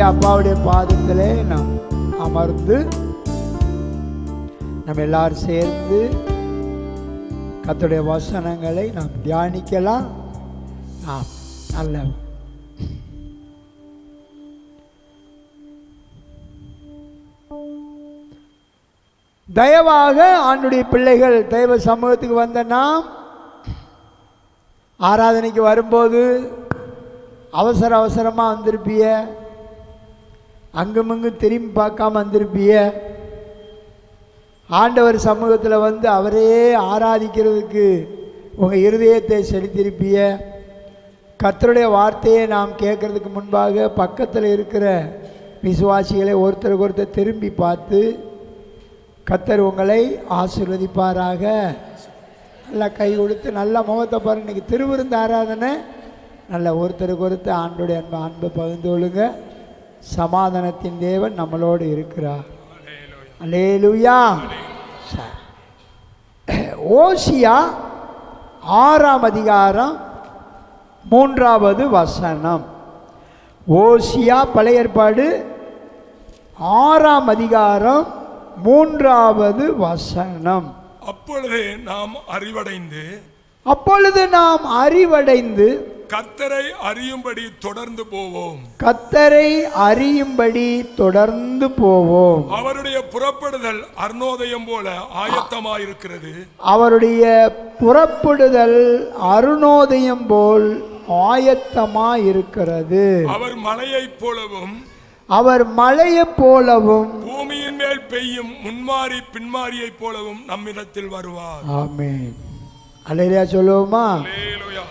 அப்பாவுடைய பாதத்திலே நாம் அமர்ந்து நம்ம எல்லாரும் சேர்ந்து கர்த்தருடைய வசனங்களை நாம் தியானிக்கலாம். நல்ல தயவாக ஆண்டுடைய பிள்ளைகள் தெய்வ சமூகத்துக்கு வந்த நாம் ஆராதனைக்கு வரும்போது அவசரமாக வந்திருப்பிய, அங்குமிங்கும் திரும்பி பார்க்காம வந்திருப்பிய. ஆண்டவர் சமூகத்தில் வந்து அவரையே ஆராதிக்கிறதுக்கு உங்கள் இருதயத்தை செலுத்தியிருப்பிய. கர்த்தருடைய வார்த்தையை நாம் கேட்கறதுக்கு முன்பாக பக்கத்தில் இருக்கிற விசுவாசிகளை ஒருத்தருக்கு ஒருத்தர் திரும்பி பார்த்து கர்த்தர் உங்களை ஆசீர்வதிப்பாராக. நல்லா கை கொடுத்து நல்ல முகத்தை பாருங்க. இன்றைக்கி திருவிருந்து ஆராதனை. நல்ல ஒருத்தருக்கு ஒருத்தர் ஆண்டோடைய அன்பை பகிர்ந்து கொள்ளுங்க. சமாதானத்தின் தேவன் நம்மளோடு இருக்கிறார். அல்லேலூயா. ஓசியா 6ஆம் அதிகாரம் 3வது வசனம். ஓசியா பழைய ஏற்பாடு 6ஆம் அதிகாரம் 3வது வசனம். அப்பொழுது நாம் அறிவடைந்து கர்த்தரை அறியும்படி தொடர்ந்து போவோம். கர்த்தரை அறியும்படி தொடர்ந்து போவோம். அவருடைய புறப்படுதல் அருணோதயம் போல ஆயத்தமாயிருக்கிறது. அவருடைய புறப்படுதல் அருணோதயம் போல் ஆயத்தமாயிருக்கிறது. அவர் மலையைப் போலவும் பூமியின் மேல் பெய்யும் முன்மாறி பின்மாரியை போலவும் நம்மிடத்தில் வருவார். ஆமென். அல்லேலூயா சொல்லுவோமா? அல்லேலூயா.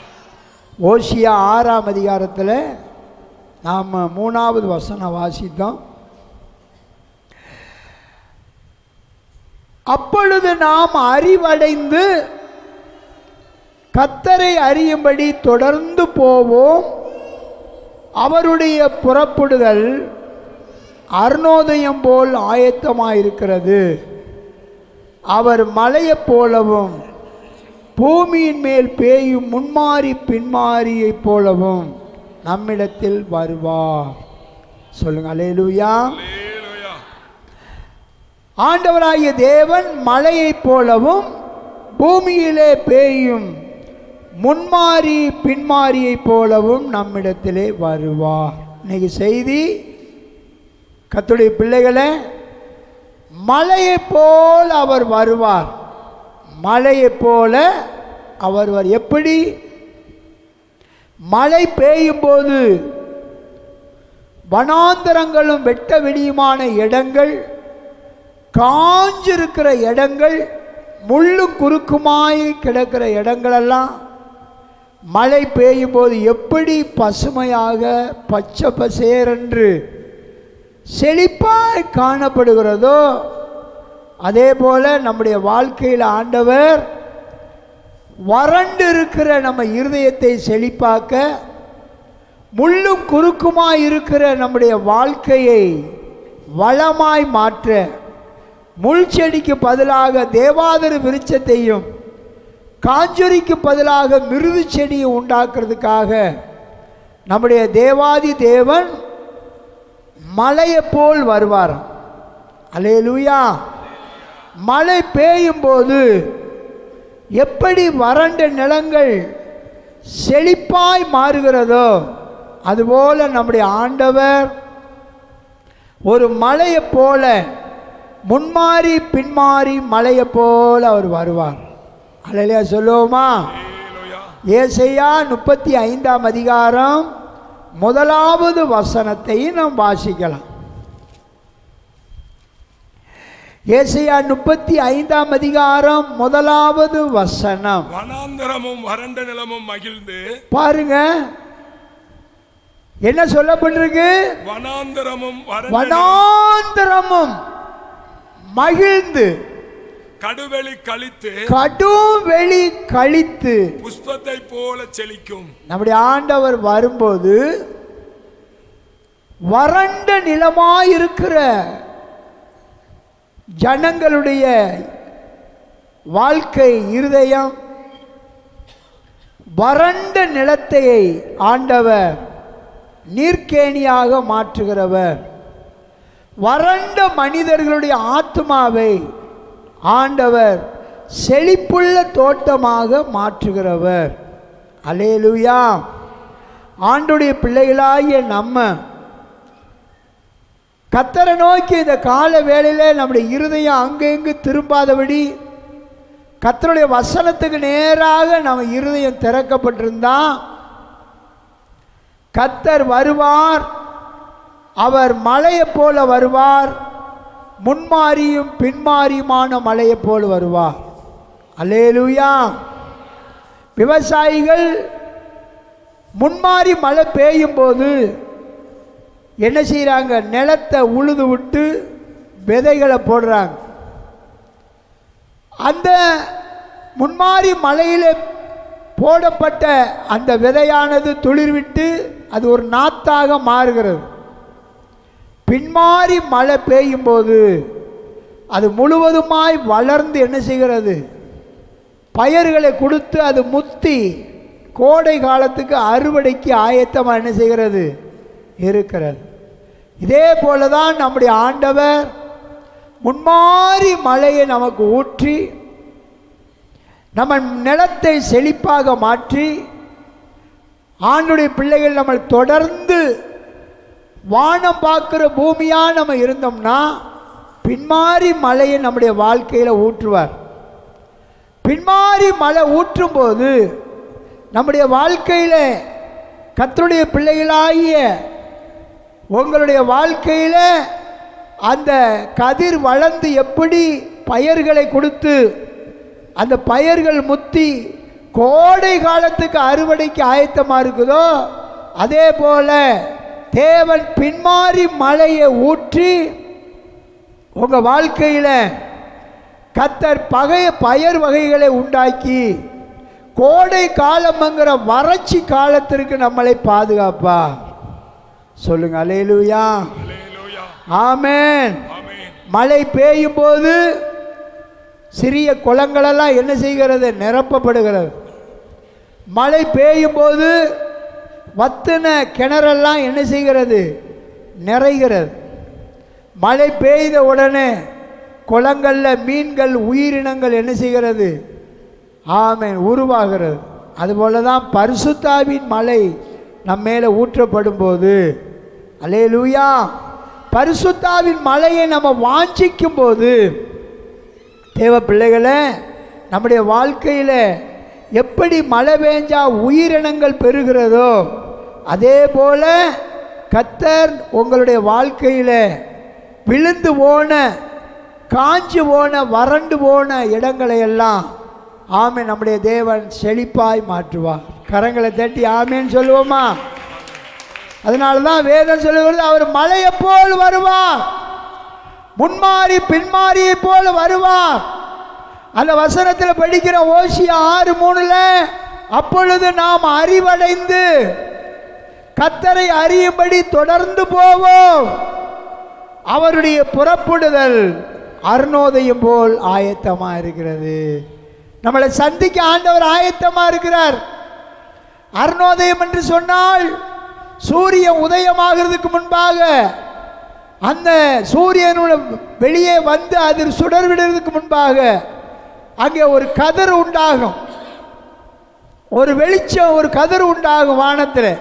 ஓசியா 6ஆம் அதிகாரத்தில் நாம் 3வது வசனம் வாசித்தோம். அப்பொழுது நாம் அறிவடைந்து கர்த்தரை அறியும்படி தொடர்ந்து போவோம். அவருடைய புறப்படுதல் அருணோதயம் போல் ஆயத்தமாயிருக்கிறது. அவர் மலையைப் போலவும் பூமியின் மேல் பேயும் முன்மாறி பின்மாரியைப் போலவும் நம்மிடத்தில் வருவார். சொல்லுங்க அல்லேலூயா. ஆண்டவராகிய தேவன் மலையைப் போலவும் பூமியிலே பேயும் முன்மாறி பின்மாரியைப் போலவும் நம்மிடத்திலே வருவார். இன்னைக்கு செய்தி கர்த்தருடைய பிள்ளைகளே, மலையைப் போல் அவர் வருவார். மலையைப் போல அவர் எப்படி? மழை பெய்யும் போது வனாந்தரங்களும் வெட்ட வெளியுமான இடங்கள், காஞ்சிருக்கிற இடங்கள், முள்ளும் குறுக்குமாய் கிடக்கிற இடங்களெல்லாம் மழை பெய்யும் போது எப்படி பசுமையாக பச்சை பசேரென்று செழிப்பாய் காணப்படுகிறதோ, அதே போல நம்முடைய வாழ்க்கையில் ஆண்டவர் வறண்டு இருக்கிற நம்ம இருதயத்தை செழிப்பாக்க, முள்ளும் குறுக்குமாய் இருக்கிற நம்முடைய வாழ்க்கையை வளமாய் மாற்ற, முள் செடிக்கு பதிலாக தேவாதர விருட்சத்தையும் காஞ்சொரிக்கு பதிலாக மிருது செடியை உண்டாக்குறதுக்காக நம்முடைய தேவாதி தேவன் மலையை போல் வருவார். அல்லேலூயா. மழை பெய்யும் போது எப்படி வறண்ட நிலங்கள் செழிப்பாய் மாறுகிறதோ, அதுபோல நம்முடைய ஆண்டவர் ஒரு மலையை போல முன்மாறி பின்மாறி மலையை போல அவர் வருவார். அல்லேலூயா சொல்லுவோமா? ஏசாயா 35ஆம் அதிகாரம் 1வது வசனத்தை நாம் வாசிக்கலாம். ஏசாயா 35ஆம் அதிகாரம் 1வது வசனம். வனாந்தரமும் வறண்ட நிலமும் மகிழ்ந்து, பாருங்க என்ன சொல்லப்பட்டிருக்கு? வனாந்தரமும் மகிழ்ந்து, கடுவெளி கழித்து புஷ்பத்தை போல செழிக்கும். நம்முடைய ஆண்டவர் வரும்போது வறண்ட நிலமாயிருக்கிற ஜனங்களுடைய வாழ்க்கை இருதயம், வறண்ட நிலத்தை ஆண்டவர் நீர்க்கேணியாக மாற்றுகிறவர். வறண்ட மனிதர்களுடைய ஆத்மாவை ஆண்டவர் செழிப்புள்ள தோட்டமாக மாற்றுகிறவர். அல்லேலூயா. ஆண்டுடைய பிள்ளைகளாகிய நம்ம கர்த்தரை நோக்கி இந்த கால வேளையில் நம்முடைய இருதயம் அங்கெங்கு திரும்பாதபடி கர்த்தருடைய வசனத்துக்கு நேராக நம்ம இருதயம் திறக்கப்பட்டிருந்தா கர்த்தர் வருவார். அவர் மலையைப் போல வருவார். முன்மாரியும் பின்மாரியுமான மலையைப் போல வருவார். அல்லேலூயா. விவசாயிகள் முன்மாரி மழை பெய்யும் போது என்ன செய்கிறாங்க? நிலத்தை உழுது விட்டு விதைகளை போடுறாங்க. அந்த முன்மாரி மலையில் போடப்பட்ட அந்த விதையானது துளிர்விட்டு அது ஒரு நாத்தாக மாறுகிறது. பின்மாரி மழை பெய்யும் போது அது முழுவதுமாய் வளர்ந்து என்ன செய்கிறது? பயிர்களை கொடுத்து அது முத்தி கோடை காலத்துக்கு அறுவடைக்கு ஆயத்தமாக என்ன செய்கிறது? இருக்கிறது. இதே போல தான் நம்முடைய ஆண்டவர் முன்மாரி மழையை நமக்கு ஊற்றி நம்ம நிலத்தை செழிப்பாக மாற்றி ஆண்டுடைய பிள்ளைகள் நம்ம தொடர்ந்து வானம் பார்க்குற பூமியாக நம்ம இருந்தோம்னா பின்மாரி மழையை நம்முடைய வாழ்க்கையில் ஊற்றுவார். பின்மாரி மழை ஊற்றும் போது நம்முடைய வாழ்க்கையில் கர்த்தருடைய பிள்ளைகளாகிய உங்களுடைய வாழ்க்கையில் அந்த கதிர் வளர்ந்து எப்படி பயிர்களை கொடுத்து அந்த பயிர்கள் முத்தி கோடை காலத்துக்கு அறுவடைக்கு ஆயத்தமாக இருக்குதோ அதே போல தேவன் பின்மாரி மழையை ஊற்றி உங்கள் வாழ்க்கையில் கர்த்தர் பயிர் வகைகளை உண்டாக்கி கோடை காலம்ங்கிற வறட்சி காலத்திற்கு நம்மளை பாதுகாப்பா. சொல்லுங்க அல்லேலூயா. ஆமென். மழை பெய்யும் போது சிறிய குளங்களெல்லாம் என்ன செய்கிறது? நிரப்பப்படுகிறது. மழை பெய்யும் போது வத்தின கிணறெல்லாம் என்ன செய்கிறது? நிறைகிறது. மழை பெய்த உடனே குளங்களில் மீன்கள் உயிரினங்கள் என்ன செய்கிறது? ஆமென், உருவாகிறது. அதுபோல தான் பரிசுத்தாவின் மழை நம்ம மேலே ஊற்றப்படும் போது அல்லேலூயா, பரிசுத்தாவின் மழையை நம்ம வாஞ்சிக்கும் போது தேவ பிள்ளைகளை நம்முடைய வாழ்க்கையில் எப்படி மழை பெஞ்சா உயிரினங்கள் பெறுகிறதோ அதே போல கர்த்தர் உங்களுடைய வாழ்க்கையில் விழுந்து போன காஞ்சு போன வறண்டு போன இடங்களை எல்லாம் ஆமென் நம்முடைய தேவன் செழிப்பாய் மாற்றுவார். கரங்களை தட்டி ஆமென் சொல்லுவோமா? அதனால தான் வேதம் சொல்லுகிறது அவர் மலையை போல் வருவார், முன்மாரி பின்மாரியை போல் வருவார். அந்த வசனத்தில் படிக்கிற ஓசியா 6:3 அப்பொழுது நாம் அறிவடைந்து கர்த்தரை அறியும்படி தொடர்ந்து போவோம். அவருடைய புறப்படுதல் அருணோதயம் போல் ஆயத்தமாக இருக்கிறது. நம்மளை சந்திக்க ஆண்டவர் ஆயத்தமாக இருக்கிறார். அருணோதயம் என்று சொன்னால் சூரியன் உதயமாகிறதுக்கு முன்பாக அந்த சூரியனோட வெளியே வந்து அதில் சுடர் விடுறதுக்கு முன்பாக அங்கே ஒரு கதிர் உண்டாகும், ஒரு வெளிச்சம், ஒரு கதிர் உண்டாகும் வானத்தில்.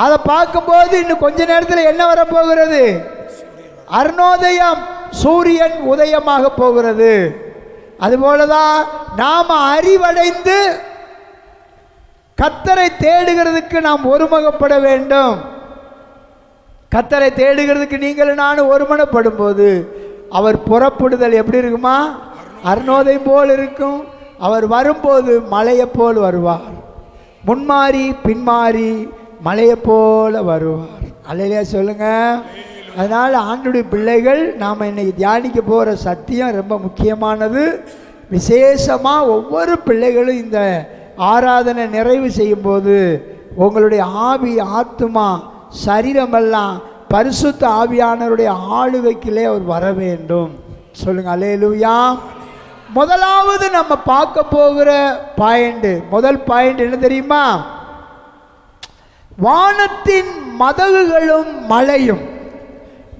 அதை பார்க்கும்போது இன்னும் கொஞ்ச நேரத்தில் என்ன வரப்போகிறது? அருணோதயம், சூரியன் உதயமாக போகிறது. அதுபோலதான் நாம் அறிவடைந்து கர்த்தரை தேடுகிறதுக்கு நாம் ஒருமுகப்பட வேண்டும். கர்த்தரை தேடுகிறதுக்கு நீங்கள் நானும் ஒருமனப்படும் போது அவர் புறப்படுதல் எப்படி இருக்குமா? அருணோதயம் போல் இருக்கும். அவர் வரும்போது மலையை போல் வருவார், முன்மாரி பின்மாரி மலையை போல வருவார். அல்லேலூயா சொல்லுங்க. அதனால் ஆண்டுடைய பிள்ளைகள் நாம் இன்னைக்கு தியானிக்க போகிற சத்தியம் ரொம்ப முக்கியமானது. விசேஷமாக ஒவ்வொரு பிள்ளைகளும் இந்த ஆராதனை நிறைவு செய்யும்போது உங்களுடைய ஆவி ஆத்துமா சரீரமெல்லாம் பரிசுத்த ஆவியானவருடைய ஆளுகைக்கிலே அவர் வர வேண்டும். சொல்லுங்க அல்லேலூயா. முதலாவது நம்ம பார்க்க போகிற முதல் பாயிண்ட் என்ன தெரியுமா? வானத்தின் மதகுகளும் மலையும்.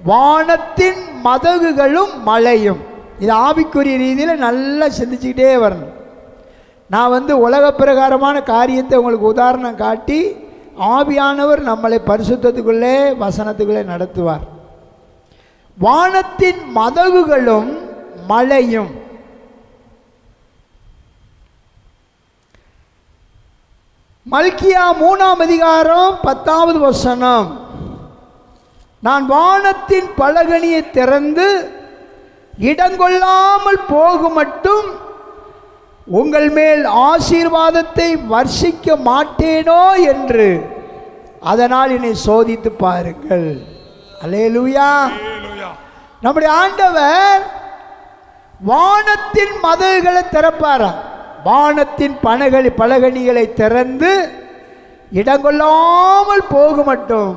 வானத்தின் மதகுகளும் மலையும். இது ஆவிக்குரிய ரீதியில் நல்லா சிந்திச்சுக்கிட்டே வரணும். நான் உலக பிரகாரமான காரியத்தை உங்களுக்கு உதாரணம் காட்டி ஆவியானவர் நம்மளை பரிசுத்தத்துக்குள்ளே வசனத்துக்குள்ளே நடத்துவார். வானத்தின் மதகுகளும் மலையும். மல்கியா 3ஆம் அதிகாரம் 10வது வசனம். நான் வானத்தின் பலகணியை திறந்து இடங்கொள்ளாமல் போகும் மட்டும் உங்கள் மேல் ஆசீர்வாதத்தை வர்ஷிக்க மாட்டேனோ என்று அதனால் என்னை சோதித்து பாருங்கள். அல்லேலூயா. நம்முடைய ஆண்டவர் வானத்தின் மதகுகளை திறப்பாராம். வானத்தின் பலகணிகளை திறந்து இடங்கொள்ளாமல் போக மட்டும்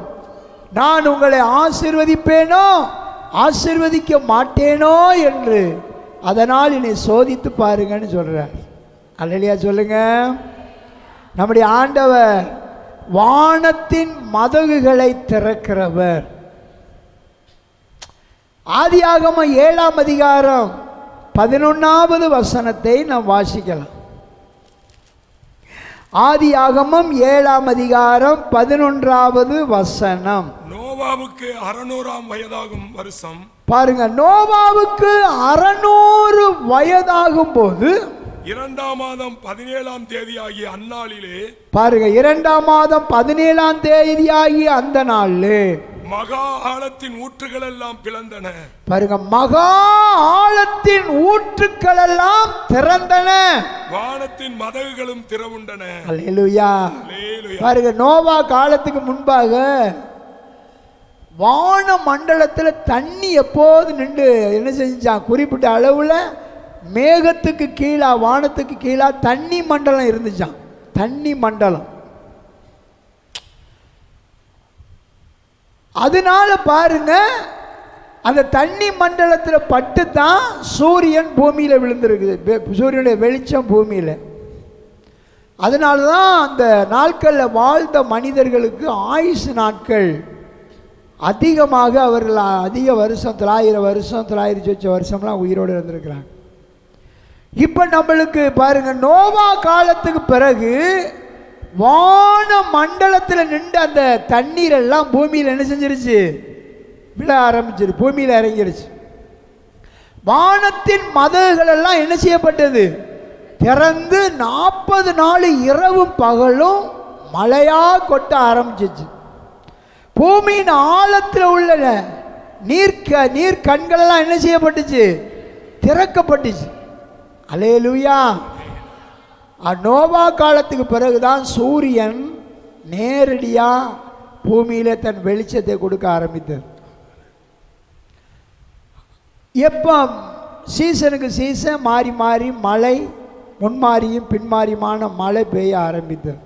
நான் உங்களை ஆசீர்வதிப்பேனோ ஆசீர்வதிக்க மாட்டேனோ என்று அதனால் என்னை சோதித்து பாருங்கன்னு சொல்றார். அல்லேலூயா சொல்லுங்க. நம்முடைய ஆண்டவர் வானத்தின் மதகுகளை திறக்கிறவர். ஆதியாகமம் 7ஆம் அதிகாரம் 11வது வசனத்தை நாம் வாசிக்கலாம். ஆதியாகமம் 7ஆம் அதிகாரம் 11வது வசனம். நோவாவுக்கு 600ஆம் வயதாகும் வருஷம். பாருங்க, நோவாவுக்கு 600 வயதாகும் போது 2ஆம் மாதம் 17ஆம் தேதியாகிய அந்நாளிலே, பாருங்க 2ஆம் மாதம் 17ஆம் தேதியாகிய அந்த நாளிலே மகா ஆழத்தின் ஊற்றுகள் எல்லாம் பிளந்தன. பாருங்க, மகா ஆழத்தின் ஊற்றுக்கள் எல்லாம் திறந்தன, வானத்தின் மதகுகளும் திறவுண்டன. அல்லேலூயா. பாருங்க, நோவா காலத்துக்கு முன்பாக வான மண்டலத்தில் தண்ணி எப்போது நின்று என்ன செஞ்சான், குறிப்பிட்ட அளவில் மேகத்துக்கு கீழே வானத்துக்கு கீழே தண்ணி மண்டலம் இருந்துச்சான். தண்ணி மண்டலம். அதனால பாருங்க, அந்த தண்ணி மண்டலத்தில் பட்டு தான் சூரியன் பூமியில் விழுந்திருக்குது. சூரியனுடைய வெளிச்சம் பூமியில். அதனால தான் அந்த நாட்களில் வாழ்ந்த மனிதர்களுக்கு ஆயுசு நாட்கள் அதிகமாக, அவர்கள் அதிக வருஷம் 900 வருஷம் 900 வருஷம்லாம் உயிரோடு இருந்திருக்கிறாங்க. இப்போ நம்மளுக்கு பாருங்க, நோவா காலத்துக்கு பிறகு வான மண்டலத்தில் நின்று அந்த தண்ணீர் எல்லாம் பூமியில் என்ன செஞ்சிருச்சு, விழ ஆரம்பிச்சிரு, பூமியில் இறங்கிருச்சு. வானத்தின் மதகுகள் எல்லாம் என்ன செய்யப்பட்டது, திறந்து 40 நாள் இரவும் பகலும் மழையா கொட்ட ஆரம்பிச்சிச்சு. பூமியின் ஆழத்தில் உள்ள நீர் கண்களெல்லாம் என்ன செய்யப்பட்டுச்சு, திறக்கப்பட்டுச்சு. அல்லேலூயா. நோவா காலத்துக்கு பிறகுதான் சூரியன் நேரடியாக பூமியில தன் வெளிச்சத்தை கொடுக்க ஆரம்பித்தது. எப்போ சீசனுக்கு சீசன் மாறி மாறி மழை முன்மாறியும் பின்மாறியுமான மழை பெய்ய ஆரம்பித்தது.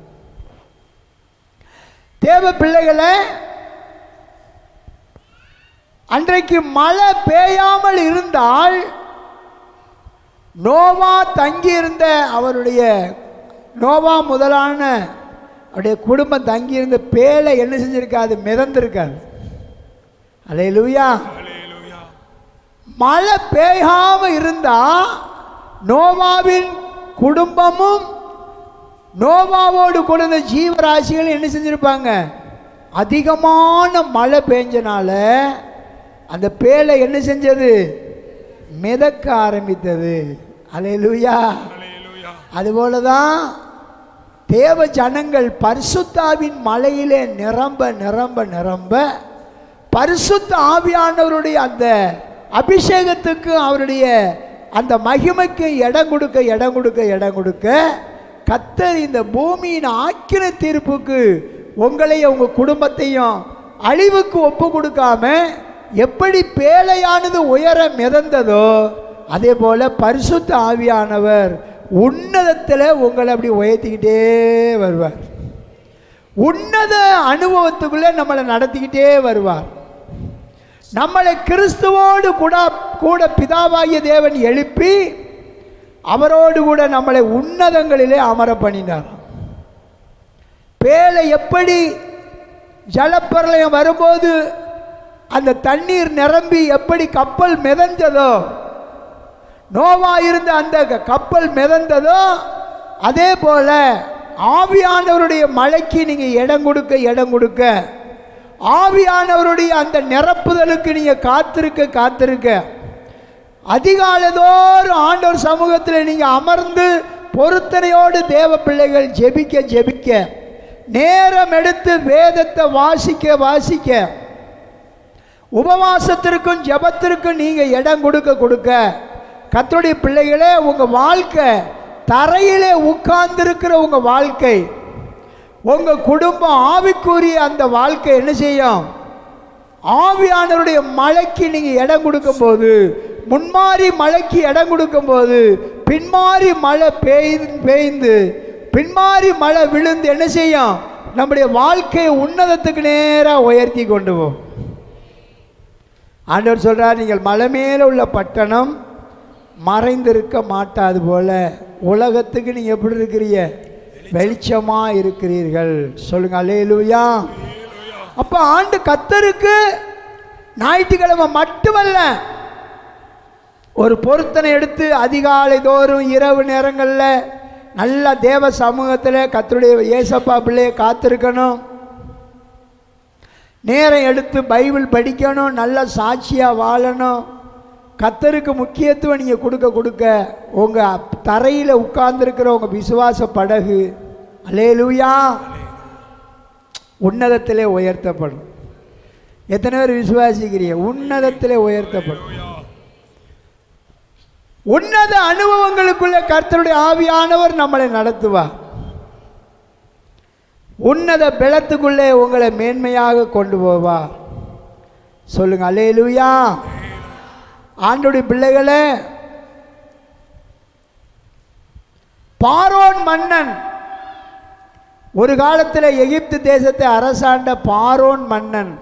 தேவ பிள்ளைகளை, அன்றைக்கு மழை பெய்யாமல் இருந்தால் நோவா தங்கியிருந்த அவருடைய நோவா முதலான அவருடைய குடும்பம் தங்கியிருந்த பேழை என்ன செஞ்சிருக்காது, மிதந்திருக்காது. அல்லேலூயா. மழை பெய்யாம இருந்தா நோவாவின் குடும்பமும் நோவாவோடு கொடுத்த ஜீவராசிகள் என்ன செஞ்சிருப்பாங்க, அதிகமான மழை பெஞ்சனால அந்த பேழை என்ன செஞ்சது, மிதக்க ஆரம்பித்தது. அல்லேலூயா. அதுபோலதான் தேவ ஜனங்கள் பரிசுத்தாவின் மலையிலே நிரம்ப நிரம்ப நிரம்ப பரிசுத்த ஆவியானவருடைய அந்த அபிஷேகத்துக்கு அவருடைய அந்த மகிமைக்கு இடம் கொடுக்க கர்த்தர் இந்த பூமியின் ஆக்கின தீர்ப்புக்கு உங்களையும் உங்க குடும்பத்தையும் அழிவுக்கு ஒப்பு கொடுக்காம எப்படி பேழையானது உயர மிதந்ததோ அதே போல பரிசுத்த ஆவியானவர் உன்னதத்தில் உங்களை அப்படி உயர்த்திக்கிட்டே வருவார். உன்னத அனுபவத்துக்குள்ளே நம்மளை நடத்திக்கிட்டே வருவார். நம்மளை கிறிஸ்துவோடு கூட பிதாவாகிய தேவன் எழுப்பி அவரோடு கூட நம்மளை உன்னதங்களிலே அமர பண்ணினார். பேழை எப்படி ஜலப்பிரளயம் வரும்போது அந்த தண்ணீர் நிரம்பி எப்படி கப்பல் மிதந்ததோ, நோவா இருந்த அந்த கப்பல் மிதந்ததோ, அதே போல ஆவியானவருடைய மழைக்கு நீங்கள் இடம் கொடுக்க ஆவியானவருடைய அந்த நிரப்புதலுக்கு நீங்கள் காத்திருக்க அதிகாலைதோறும் ஆண்டவர் சமூகத்தில் நீங்கள் அமர்ந்து பொருத்தனையோடு தேவ பிள்ளைகள் ஜெபிக்க நேரம் எடுத்து வேதத்தை வாசிக்க உபவாசத்திற்கும் ஜெபத்திற்கும் நீங்கள் இடம் கொடுக்க கர்த்தருடைய பிள்ளைகளே, உங்கள் வாழ்க்கை தரையிலே உட்கார்ந்திருக்கிற உங்கள் வாழ்க்கை, உங்கள் குடும்பம் ஆவிக்குரிய அந்த வாழ்க்கை என்ன செய்யும்? ஆவியானவருடைய மழைக்கு நீங்கள் இடம் கொடுக்கும்போது, முன்மாறி மழைக்கு இடம் கொடுக்கும்போது, பின்மாறி மழை பெய்ந்து பின்மாறி மழை விழுந்து என்ன செய்யும்? நம்முடைய வாழ்க்கையை உன்னதத்துக்கு நேராக உயர்த்தி கொண்டு போகும். ஆண்டவர் சொல்கிறார், நீங்கள் மலை மேலே உள்ள பட்டணம் மறைந்திருக்க மாட்டாது போல உலகத்துக்கு நீங்கள் எப்படி இருக்கிறீங்க? வெளிச்சமாக இருக்கிறீர்கள். சொல்லுங்க அல்லேலூயா. அப்போ ஆண்டு கர்த்தருக்கு ஞாயிற்றுக்கிழமை மட்டுமல்ல, ஒரு பொருத்தனை எடுத்து அதிகாலை தோறும் இரவு நேரங்களில் நல்ல தேவ சமூகத்தில் கர்த்தருடைய ஏசப்பா பிள்ளையை காத்திருக்கணும், நேரம் எடுத்து பைபிள் படிக்கணும், நல்ல சாட்சியாக வாழணும். கர்த்தருக்கு முக்கியத்துவம் நீங்கள் கொடுக்க உங்கள் தரையில் உட்கார்ந்துருக்கிற உங்கள் விசுவாச படகு அல்லேலூயா உன்னதத்திலே உயர்த்தப்படும். எத்தனை பேர் விசுவாசிக்கிறீங்க? உன்னதத்திலே உயர்த்தப்படும். உன்னத அனுபவங்களுக்குள்ள கர்த்தருடைய ஆவியானவர் நம்மளை நடத்துவார். உன்னத பலத்துக்குள்ளே உங்களை மேன்மையாக கொண்டு போவார். சொல்லுங்க அல்லேலூயா. ஆண்டவருடைய பிள்ளைகளே, பார்வோன் மன்னன், ஒரு காலத்தில் எகிப்து தேசத்தை அரசாண்ட பார்வோன் மன்னன்,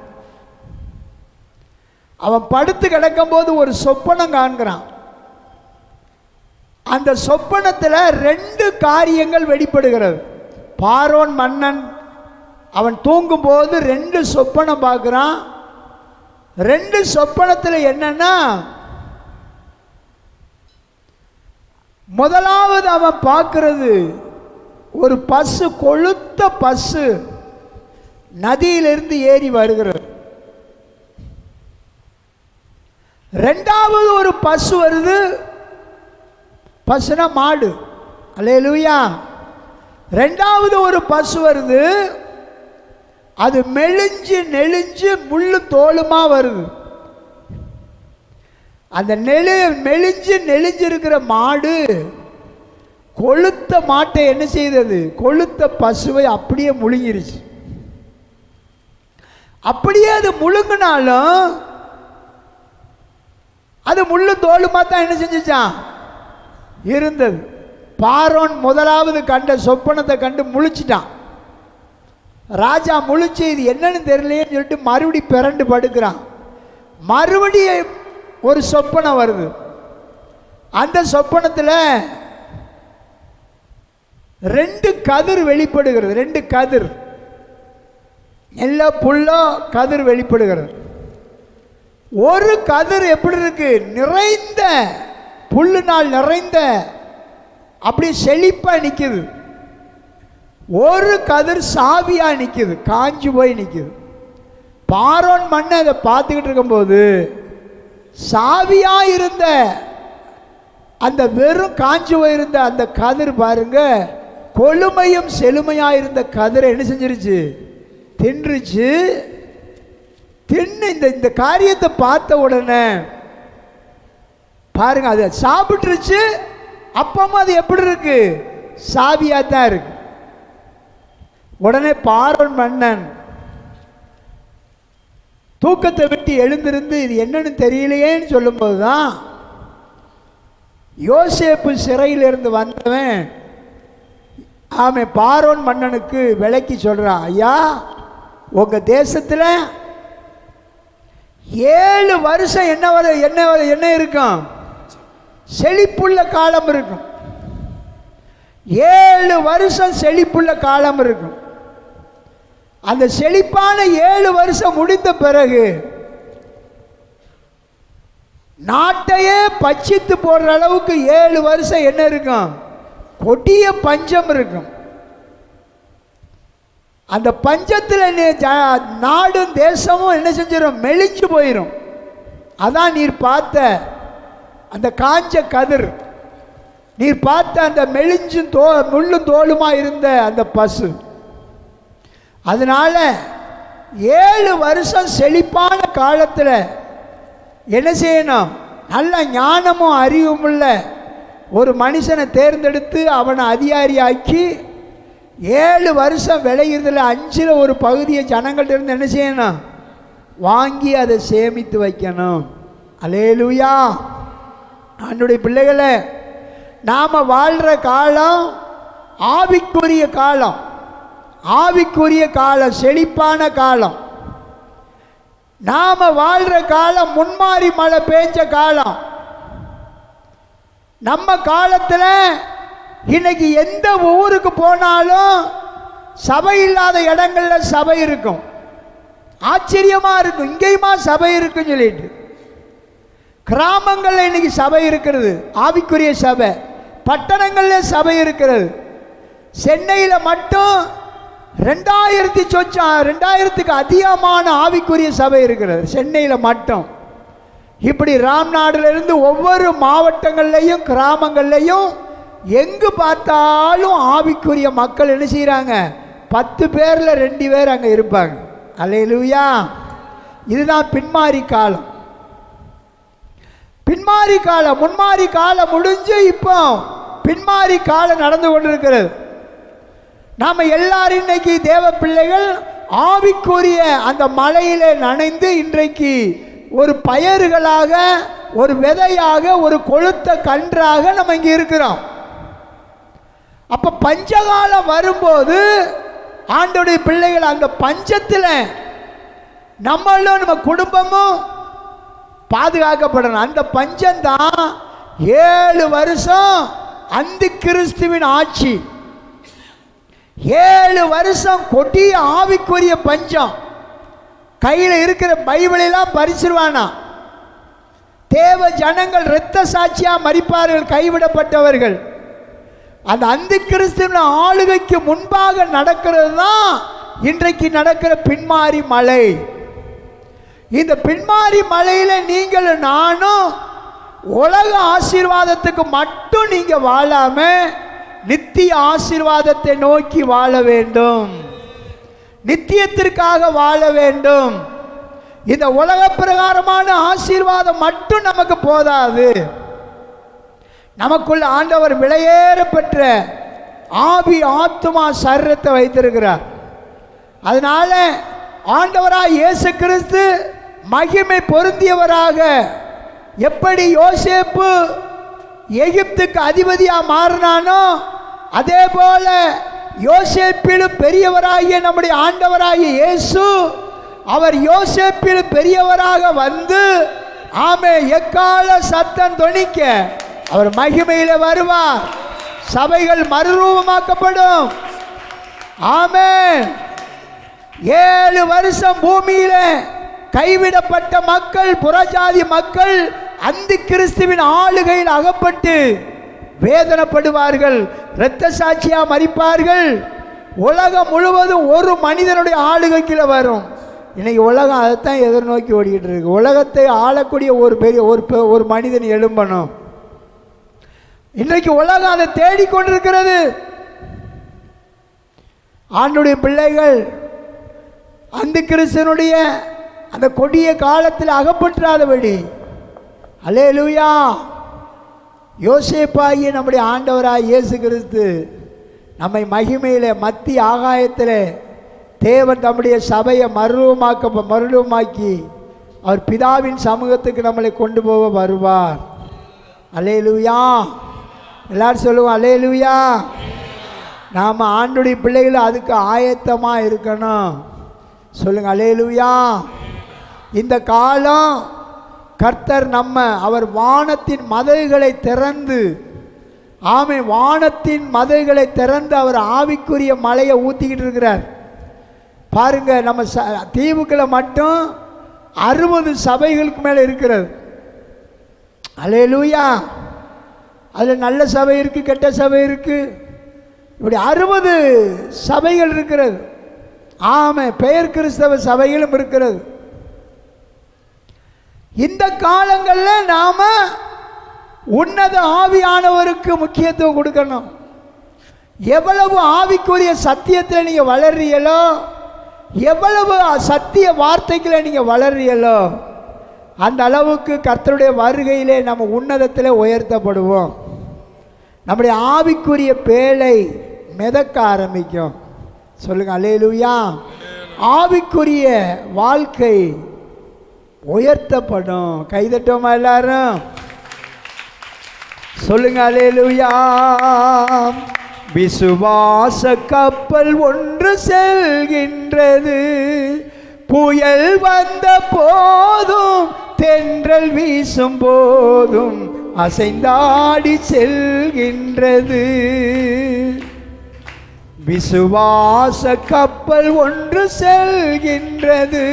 அவன் படுத்து கிடக்கும் போது ஒரு சொப்பனம் காண்கிறான். அந்த சொப்பனத்தில் 2 காரியங்கள் வெளிப்படுகிறது. பார்வோன் மன்னன் அவன் தூங்கும் போது 2 சொப்பனம் பார்க்குறான். 2 சொப்பனத்தில் என்னன்னா, முதலாவது அவன் பார்க்கிறது ஒரு பசு, கொழுத்த பசு நதியிலிருந்து ஏறி வருகிறது. 2வது ஒரு பசு வருது. பசுனா மாடு. அல்லேலூயா. 2வது ஒரு பசு வருது. அது நெளிஞ்சு முள்ளும் தோலுமா வருது. அந்த நெளிஞ்சிருக்கிற மாடு கொளுத்த மாட்டை என்ன செய்தது? கொளுத்த பசுவை அப்படியே முழுங்கிருச்சு. அப்படியே அது முழுங்கினாலும் அது முள்ளு தோலுமா தான் என்ன செஞ்சுச்சான்? இருந்தது. பார்வோன் முதலாவது கண்ட சொப்பனத்தை கண்டு முழிச்சிட்டான். ராஜா முழிச்சு இது என்னன்னு தெரியலையேன்னு சொல்லிட்டு மறுபடி பிறண்டு படுக்கிறான். மறுபடியும் ஒரு சொப்பனம் வருது. அந்த சொப்பனத்தில் 2 கதிர் வெளிப்படுகிறது. 2 கதிர், எல்லா புல்லோ கதிர் வெளிப்படுகிறது. ஒரு கதிர் எப்படி இருக்கு? நிறைந்த புல்லுனால் நிறைந்த அப்படி செழிப்பா நிற்குது. ஒரு கதிர் சாவியா நிற்குது, காஞ்சு போய் நிற்குது. பார்வோன் மன்னன் அதை பார்த்துக்கிட்டு இருக்கும்போது சாவியா இருந்த அந்த வெறும் காஞ்சு போயிருந்த அந்த கதிர் பாருங்க, கொழுமையும் செழுமையா இருந்த கதிரை என்ன செஞ்சிருச்சு? தின்றுச்சு. இந்த காரியத்தை பார்த்த உடனே பாருங்க, அதை சாப்பிட்டுருச்சு. அப்பமா அது எப்படி இருக்கு? சாவியா தான் இருக்கு. உடனே பார்வோன் மன்னன் தூக்கத்தை விட்டு எழுந்திருந்து இது என்னன்னு தெரியலையேன்னு சொல்லும்போது தான் யோசேப்பு சிறையிலிருந்து வந்தவன் பார்வோன் மன்னனுக்கு விளக்கி சொல்றான், ஐயா உங்க தேசத்தில் 7 வருஷம் என்ன இருக்கும்? செழிப்புள்ள காலம் இருக்கும். 7 வருஷம் செழிப்புள்ள காலம் இருக்கும். அந்த செழிப்பான 7 வருஷம் முடிந்த பிறகு நாட்டையே பட்சித்து போடுற அளவுக்கு 7 வருஷம் என்ன இருக்கும்? கொடிய பஞ்சம் இருக்கும். அந்த பஞ்சத்தில் நாடும் தேசமும் என்ன செஞ்சிடும்? மெலிஞ்சு போயிடும். அதான் நீர் பார்த்த அந்த காஞ்ச கதிர், நீர் பார்த்த அந்த மெலிஞ்சும் முள்ளும் தோலுமா இருந்த அந்த பசு. அதனால 7 வருஷம் செழிப்பான காலத்தில் என்ன செய்யணும்? நல்ல ஞானமும் அறிவும் உள்ள ஒரு மனுஷனை தேர்ந்தெடுத்து அவனை அதிகாரியாக்கி 7 வருஷம் விளையிறதுல 5ல் ஒரு பகுதியை ஜனங்கள்ட்ட இருந்து என்ன செய்யணும்? வாங்கி அதை சேமித்து வைக்கணும். அல்லேலூயா. ஆண்டவருடைய பிள்ளைகளை, நாம் வாழ்கிற காலம் ஆவிக்குரிய காலம், ஆவிக்குரிய காலம், செழிப்பான காலம். நாம் வாழ்கிற காலம் முன்மாறி மழை பெஞ்ச காலம். நம்ம காலத்தில் இன்னைக்கு எந்த ஊருக்கு போனாலும் சபை இல்லாத இடங்களில் சபை இருக்கும். ஆச்சரியமாக இருக்கும், இங்கேயுமா சபை இருக்குன்னு சொல்லிட்டு. கிராமங்களில் இன்னைக்கு சபை இருக்கிறது, ஆவிக்குரிய சபை. பட்டணங்களில் சபை இருக்கிறது. சென்னையில் மட்டும் 2000க்கு அதிகமான ஆவிக்குரிய சபை இருக்கிறது சென்னையில் மட்டும். இப்படி ராம்நாடுலேருந்து ஒவ்வொரு மாவட்டங்கள்லையும் கிராமங்கள்லையும் எங்கு பார்த்தாலும் ஆவிக்குரிய மக்கள் என்ன செய்கிறாங்க? 10 பேரில் 2 பேர் அங்கே இருப்பாங்க. அல்லேலூயா. இதுதான் பின்மாறி காலம். பின்மாறி காலம், முன்மாறி காலம் முடிஞ்சு இப்போ பின்மாறி காலம் நடந்து கொண்டிருக்கிறது. நாம் எல்லாரும் இன்னைக்கு தேவ பிள்ளைகள் ஆவிக்குரிய அந்த மலையிலே நனைந்து இன்றைக்கு ஒரு பயறுகளாக, ஒரு விதையாக, ஒரு கொழுத்த கன்றாக நம்ம இங்கே இருக்கிறோம். அப்போ பஞ்சகாலம் வரும்போது ஆண்டவருடைய பிள்ளைகள் அந்த பஞ்சத்தில் நம்மளும் நம்ம குடும்பமும் பாதுகாக்கப்படணும். அந்த பஞ்சம்தான் 7 வருஷம் அந்தி கிறிஸ்துவின் ஆட்சி. 7 வருஷம் கொடிய ஆவிக்குரிய பஞ்சம். கையில் இருக்கிற பைபிளெல்லாம் பறிச்சிருவானா. தேவ ஜனங்கள் இரத்த சாட்சியாக மரிப்பார்கள், கைவிடப்பட்டவர்கள். அந்த அந்தி கிறிஸ்துவின் ஆளுகைக்கு முன்பாக நடக்கிறது தான் இன்றைக்கு நடக்கிற பின்மாறி மலை. இந்த பின்மாறி மலையில் நீங்கள் நானும் உலக ஆசீர்வாதத்துக்கு மட்டும் நீங்கள் வாழாம நித்திய ஆசீர்வாதத்தை நோக்கி வாழ வேண்டும், நித்தியத்திற்காக வாழ வேண்டும். இந்த உலக பிரகாரமான ஆசீர்வாதம் மட்டும் நமக்கு போதாது. நமக்குள்ள ஆண்டவர் விலையேற பெற்ற ஆவி ஆத்துமா சரீரத்தை வைத்திருக்கிறார். அதனால ஆண்டவராய் இயேசு கிறிஸ்து மகிமை பொருந்தியவராக, எப்படி யோசேப்பு எகிப்துக்கு அதிபதியாக மாறினானோ அதே போல யோசேப்பிலும் பெரியவராகிய நம்முடைய ஆண்டவராகிய இயேசு, அவர் யோசேப்பிலும் பெரியவராக வந்து ஆமே எக்கால சத்தம் தொனிக்க அவர் மகிமையில வருவார். சபைகள் மறுரூபமாக்கப்படும். ஆமென். 7 வருஷம் பூமியில கைவிடப்பட்ட மக்கள், புறஜாதி மக்கள் அந்தி கிறிஸ்துவின் ஆளுகையில் அகப்பட்டு வேதனைப்படுவார்கள், இரத்த சாட்சியா மரிப்பார்கள். உலகம் முழுவதும் ஒரு மனிதனுடைய ஆளுகைக்குள்ள வரும். இன்னைக்கு உலகம் அதைத்தான் எதிர்நோக்கி ஓடிக்கிட்டு இருக்கு. உலகத்தை ஆளக்கூடிய ஒரு மனிதன் எழும்பணும். இன்றைக்கு உலகம் அதை தேடிக்கொண்டிருக்கிறது. ஆண்டுடைய பிள்ளைகள் அந்தி கிறிஸ்துவனுடைய அந்த கொடிய காலத்தில் அகப்பற்றாதபடி, அல்லேலூயா, யோசேப்பாகிய நம்முடைய ஆண்டவராய் இயேசு கிறிஸ்து நம்மை மகிமையிலே மத்திய ஆகாயத்தில் தேவன் நம்முடைய சபையை மறுரூபமாக்கி அவர் பிதாவின் சமூகத்துக்கு நம்மளை கொண்டு போக வருவார். அல்லேலூயா. எல்லாரும் சொல்லுவோம் அல்லேலூயா. நாம் ஆண்டுடைய பிள்ளைகள் அதுக்கு ஆயத்தமாக இருக்கணும். சொல்லுங்க அல்லேலூயா. இந்த காலம் கர்த்தர் அவர் வானத்தின் மதகுகளை திறந்து, ஆமை வானத்தின் மதகுகளை திறந்து அவர் ஆவிக்குரிய மழையை ஊற்றிக்கிட்டு இருக்கிறார். பாருங்க, நம்ம தீவுக்குள்ள மட்டும் 60 சபைகளுக்கு மேலே இருக்கிறது. அல்லேலூயா. அதில் நல்ல சபை இருக்கு, கெட்ட சபை இருக்கு, இப்படி 60 சபைகள் இருக்கிறது. ஆமாம், பெயர் கிறிஸ்தவ சபைகளும் இருக்கிறது. இந்த காலங்களில் நாம உன்னத ஆவியானவருக்கு முக்கியத்துவம் கொடுக்கணும். எவ்வளவு ஆவிக்குரிய சத்தியத்தில் நீங்கள் வளர்றீங்களோ, எவ்வளவு சத்திய வார்த்தைகளை நீங்கள் வளர்றீங்களோ, அந்த அளவுக்கு கர்த்தருடைய வருகையிலே நம்ம உன்னதத்தில் உயர்த்தப்படுவோம். நம்முடைய ஆவிக்குரிய பேழை மிதக்க ஆரம்பிக்கும். சொல்லுங்க அல்லேலூயா. ஆவிக்குரிய வாழ்க்கை உயர்த்தப்படும். கைதட்டோமா எல்லாரும்? சொல்லுங்க அல்லேலூயா. விசுவாச கப்பல் ஒன்று செல்கின்றது, புயல் வந்த போதும் தென்றல் வீசும் போதும் அசைந்தாடி செல்கின்றது. விசுவாச கப்பல் ஒன்று செல்கின்றது,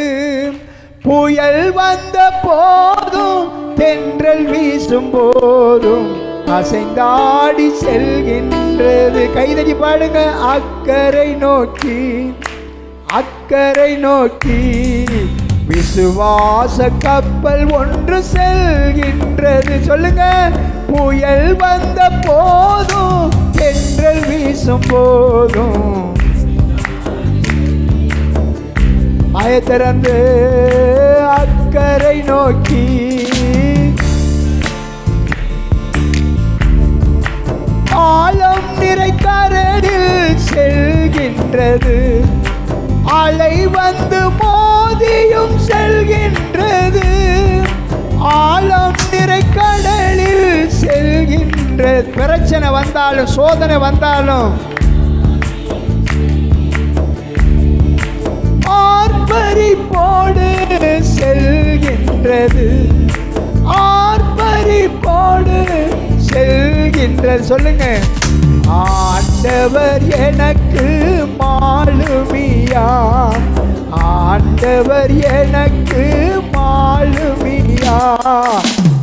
புயல் வந்த போதும் தென்றல் வீசும் போதும் அசைந்தாடி செல்கின்றது. கைதடி பாடுங்க. அக்கறை நோக்கி, அக்கறை நோக்கி விசுவாச கப்பல் ஒன்று செல்கின்றது. சொல்லுங்க. புயல் வந்த போதும் தென்றல் வீசும் போதும். திறந்து அக்கறை நோக்கி ஆழம் நிறை கடலில் செல்கின்றது, அலை வந்து மோதியும் செல்கின்றது. ஆழம் நிறை கடலில் செல்கின்றது. பிரச்சனை வந்தாலும் சோதனை வந்தாலும் ஆர்ப்பரிப்போடு செல்கின்றது, ஆர்ப்பரிப்போடு செல்கின்றது. சொல்லுங்க. ஆண்டவர் எனக்கு மாலுமியா, ஆண்டவர் எனக்கு மாலுமியா.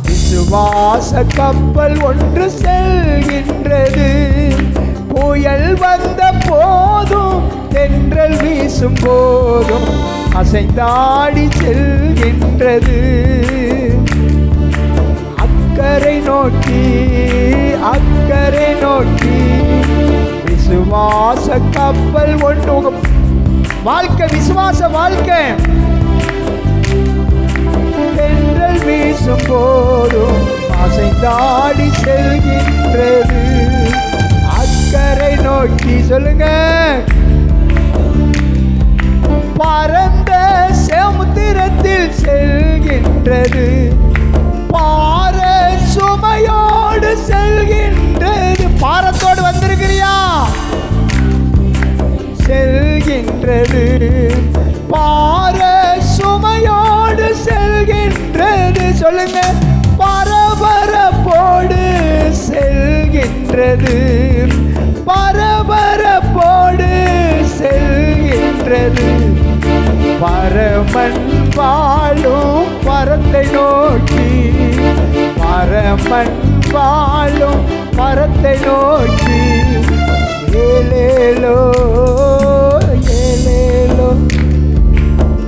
விசுவாச கப்பல் ஒன்று செல்கின்றது, புயல் வந்த போதும் தென்றல் வீசும் போதும் அசைந்தாடி செல்கின்றது. அக்கறை நோக்கி, அக்கறை நோக்கி விசுவாச கப்பல் ஒன்று. வாழ்க்கை விசுவாச வாழ்க்கை. தென்றல் வீசும் போதும் அசைந்தாடி செல்கின்றது. அக்கறை நோக்கி. சொல்லுங்க. பரந்த சமுத்திரத்தில் செல்கின்றது, பார சுமையோடு செல்கின்றது. பாரத்தோடு வந்திருக்கிறியா? செல்கின்றது. பார சுமையோடு செல்கின்றது. சொல்லுங்க. பரபரப்போடு செல்கின்றது, பரபரப்போடு செல்கின்றது. பரமன் வாழும் பரத்தை நோக்கி, பரமன் வாழும் பரத்தை நோக்கி. ஏலேலோ ஏலேலோ.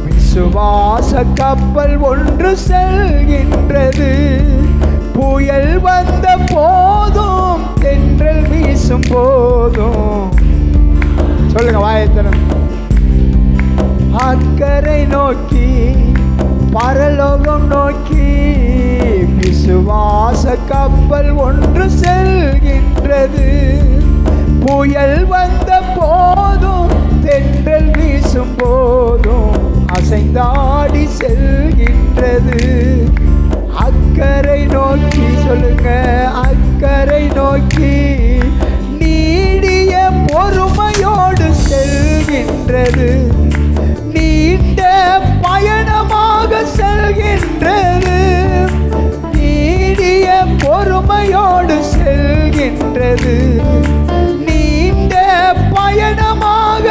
விசுவாச கப்பல் ஒன்று செல்கின்றது, புயல் வந்த போதும் தென்றல் வீசும் போதும். சொல்லுங்க. வாயத்தனம். அக்கறை நோக்கி, பரலோகம் நோக்கி விசுவாச கப்பல் ஒன்று செல்கின்றது, புயல் வந்த போதும் தென்றல் வீசும் போதும் அசைந்தாடி செல்கின்றது. அக்கறை நோக்கி. சொல்லுங்க. அக்கறை நோக்கி நீடிய பொறுமையோடு செல்கின்றது, நீண்ட பயணமாக செல்கின்றது. நீடிய பொறுமையோடு செல்கின்றது, நீண்ட பயணமாக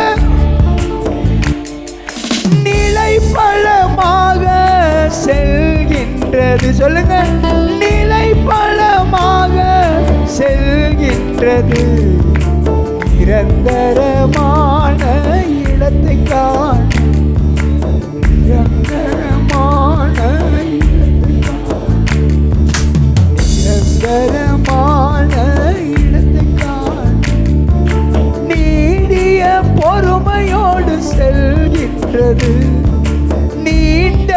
பலமாக செல்கின்றது. சொல்லுங்க, நிலை பலமாக செல்கின்றது. நிரந்தரமான இடத்தை காண, நிரந்தரமான இடத்தை காண, நிரந்தரமான இடத்தை காண, நீடிய பொறுமையோடு செல்கின்றது. நீண்ட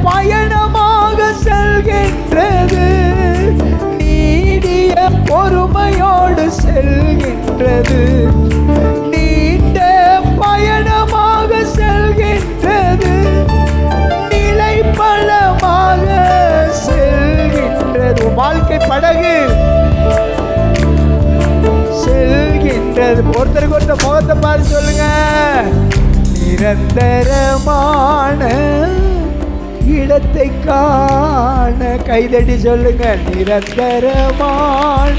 பயணமாக செல்கின்றது. நீடிய பொறுமையோடு செல்கின்றது. நீண்ட பயணமாக செல்கின்றது. நிலை பலமாக செல்கின்றது. வாழ்க்கை படகு செல்கின்றது. ஒருத்தருக்கு ஒருத்தர் முகத்தை பார்த்து சொல்லுங்க, நிரந்தரமான இடத்தை காண. கைதட்டி சொல்லுங்க, நிரந்தரமான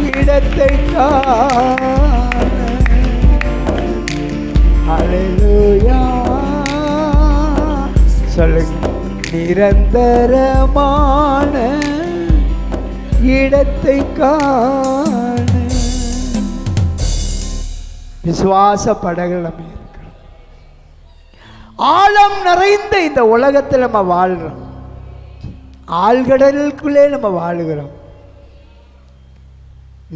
இடத்தை காண. ஹல்லேலூயா. சொல்லுங்க, நிரந்தரமான இடத்தை காண. விசுவாச படகுகள் நம்ம இருக்கிறோம். ஆழம் நிறைந்த இந்த உலகத்தில் நம்ம வாழ்கிறோம். ஆழ்கடலுக்குள்ளே நம்ம வாழுகிறோம்.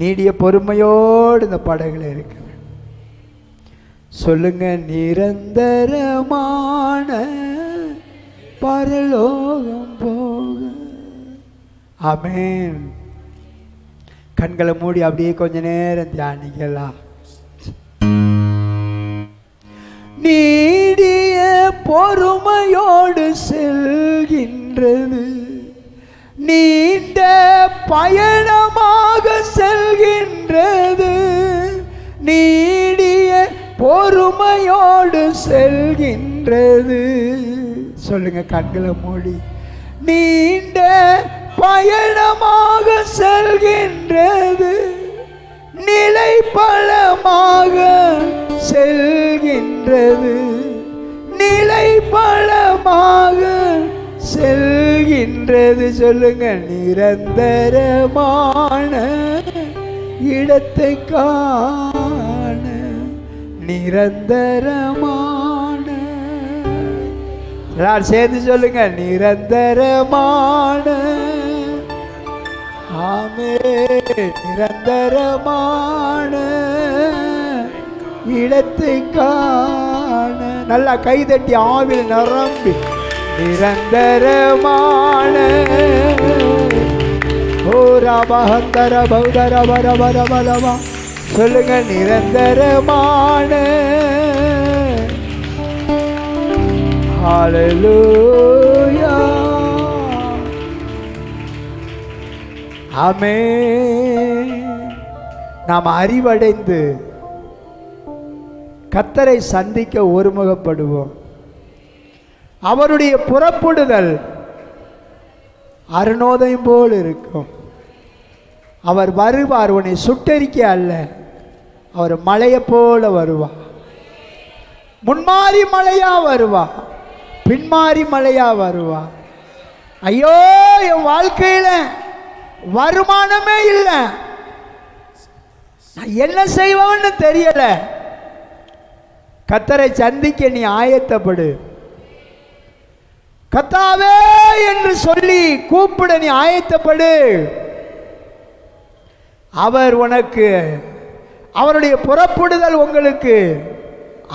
நீடிய பொறுமையோடு இந்த படகுல இருக்கிறோம். சொல்லுங்க, நிரந்தரமான பரலோகம் போக. ஆமென். கண்களை மூடி அப்படியே கொஞ்ச நேரம் தியானிக்கலாம். நீடிய பொறுமையோடு செல்கின்றது. நீண்ட பயணமாக செல்கின்றது. நீடிய பொறுமையோடு செல்கின்றது. சொல்லுங்க, கண்களை மூடி. நீண்ட பயணமாக செல்கின்றது. நிலை பலமாக செல்கின்றது. நிலை பலமாக செல்கின்றது. சொல்லுங்க, நிரந்தரமான இடத்தை காண. நிரந்தரமான. எல்லாரும் சேர்ந்து சொல்லுங்க, நிரந்தரமான. ஆமென். நிரந்தரமான இடத்தை காண. நல்லா கைதட்டி ஆவில் நிரம்பி, நிரந்தரமான. ஓ ராபஹந்தர பௌதர வர வர வரவா. சொல்லுங்க, நிரந்தரமான. ஹல்லேலூயா. ஆமென். நாம் அறிவடைந்து கர்த்தரை சந்திக்க ஒருமுகப்படுவோம். அவருடைய புறப்படுதல் அருணோதயம் போல் இருக்கும். அவர் வருவார், உன்னை சுட்டெரிக்க அல்ல, அவர் மலையை போல வருவார். முன்மாறி மலையா வருவா, பின்மாறி மலையா வருவா. ஐயோ, என் வாழ்க்கையில் வருமானமே இல்லை, நான் என்ன செய்வேன்னு தெரியல. கர்த்தரை சந்திக்க நீ ஆயத்தப்படு. கர்த்தாவே என்று சொல்லி கூப்பிட நீ ஆயத்தப்படு. அவர் உனக்கு, அவருடைய புறப்படுதல் உங்களுக்கு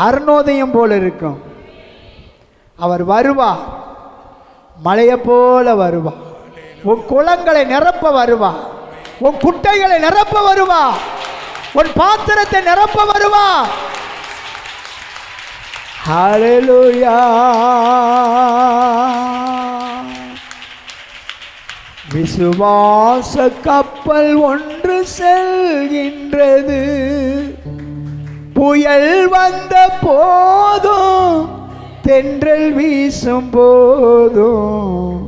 அருணோதயம் போல இருக்கும். அவர் வருவா, மலையை போல வருவா. உன் குளங்களை நிரப்ப வருவா, உன் குட்டைகளை நிரப்ப வருவா, உன் பாத்திரத்தை நிரப்ப வருவா. ஹல்லேலூயா. விசுவாச கப்பல் ஒன்று செல்கின்றது. புயல் வந்த போதும், தென்றல் வீசும் போதும்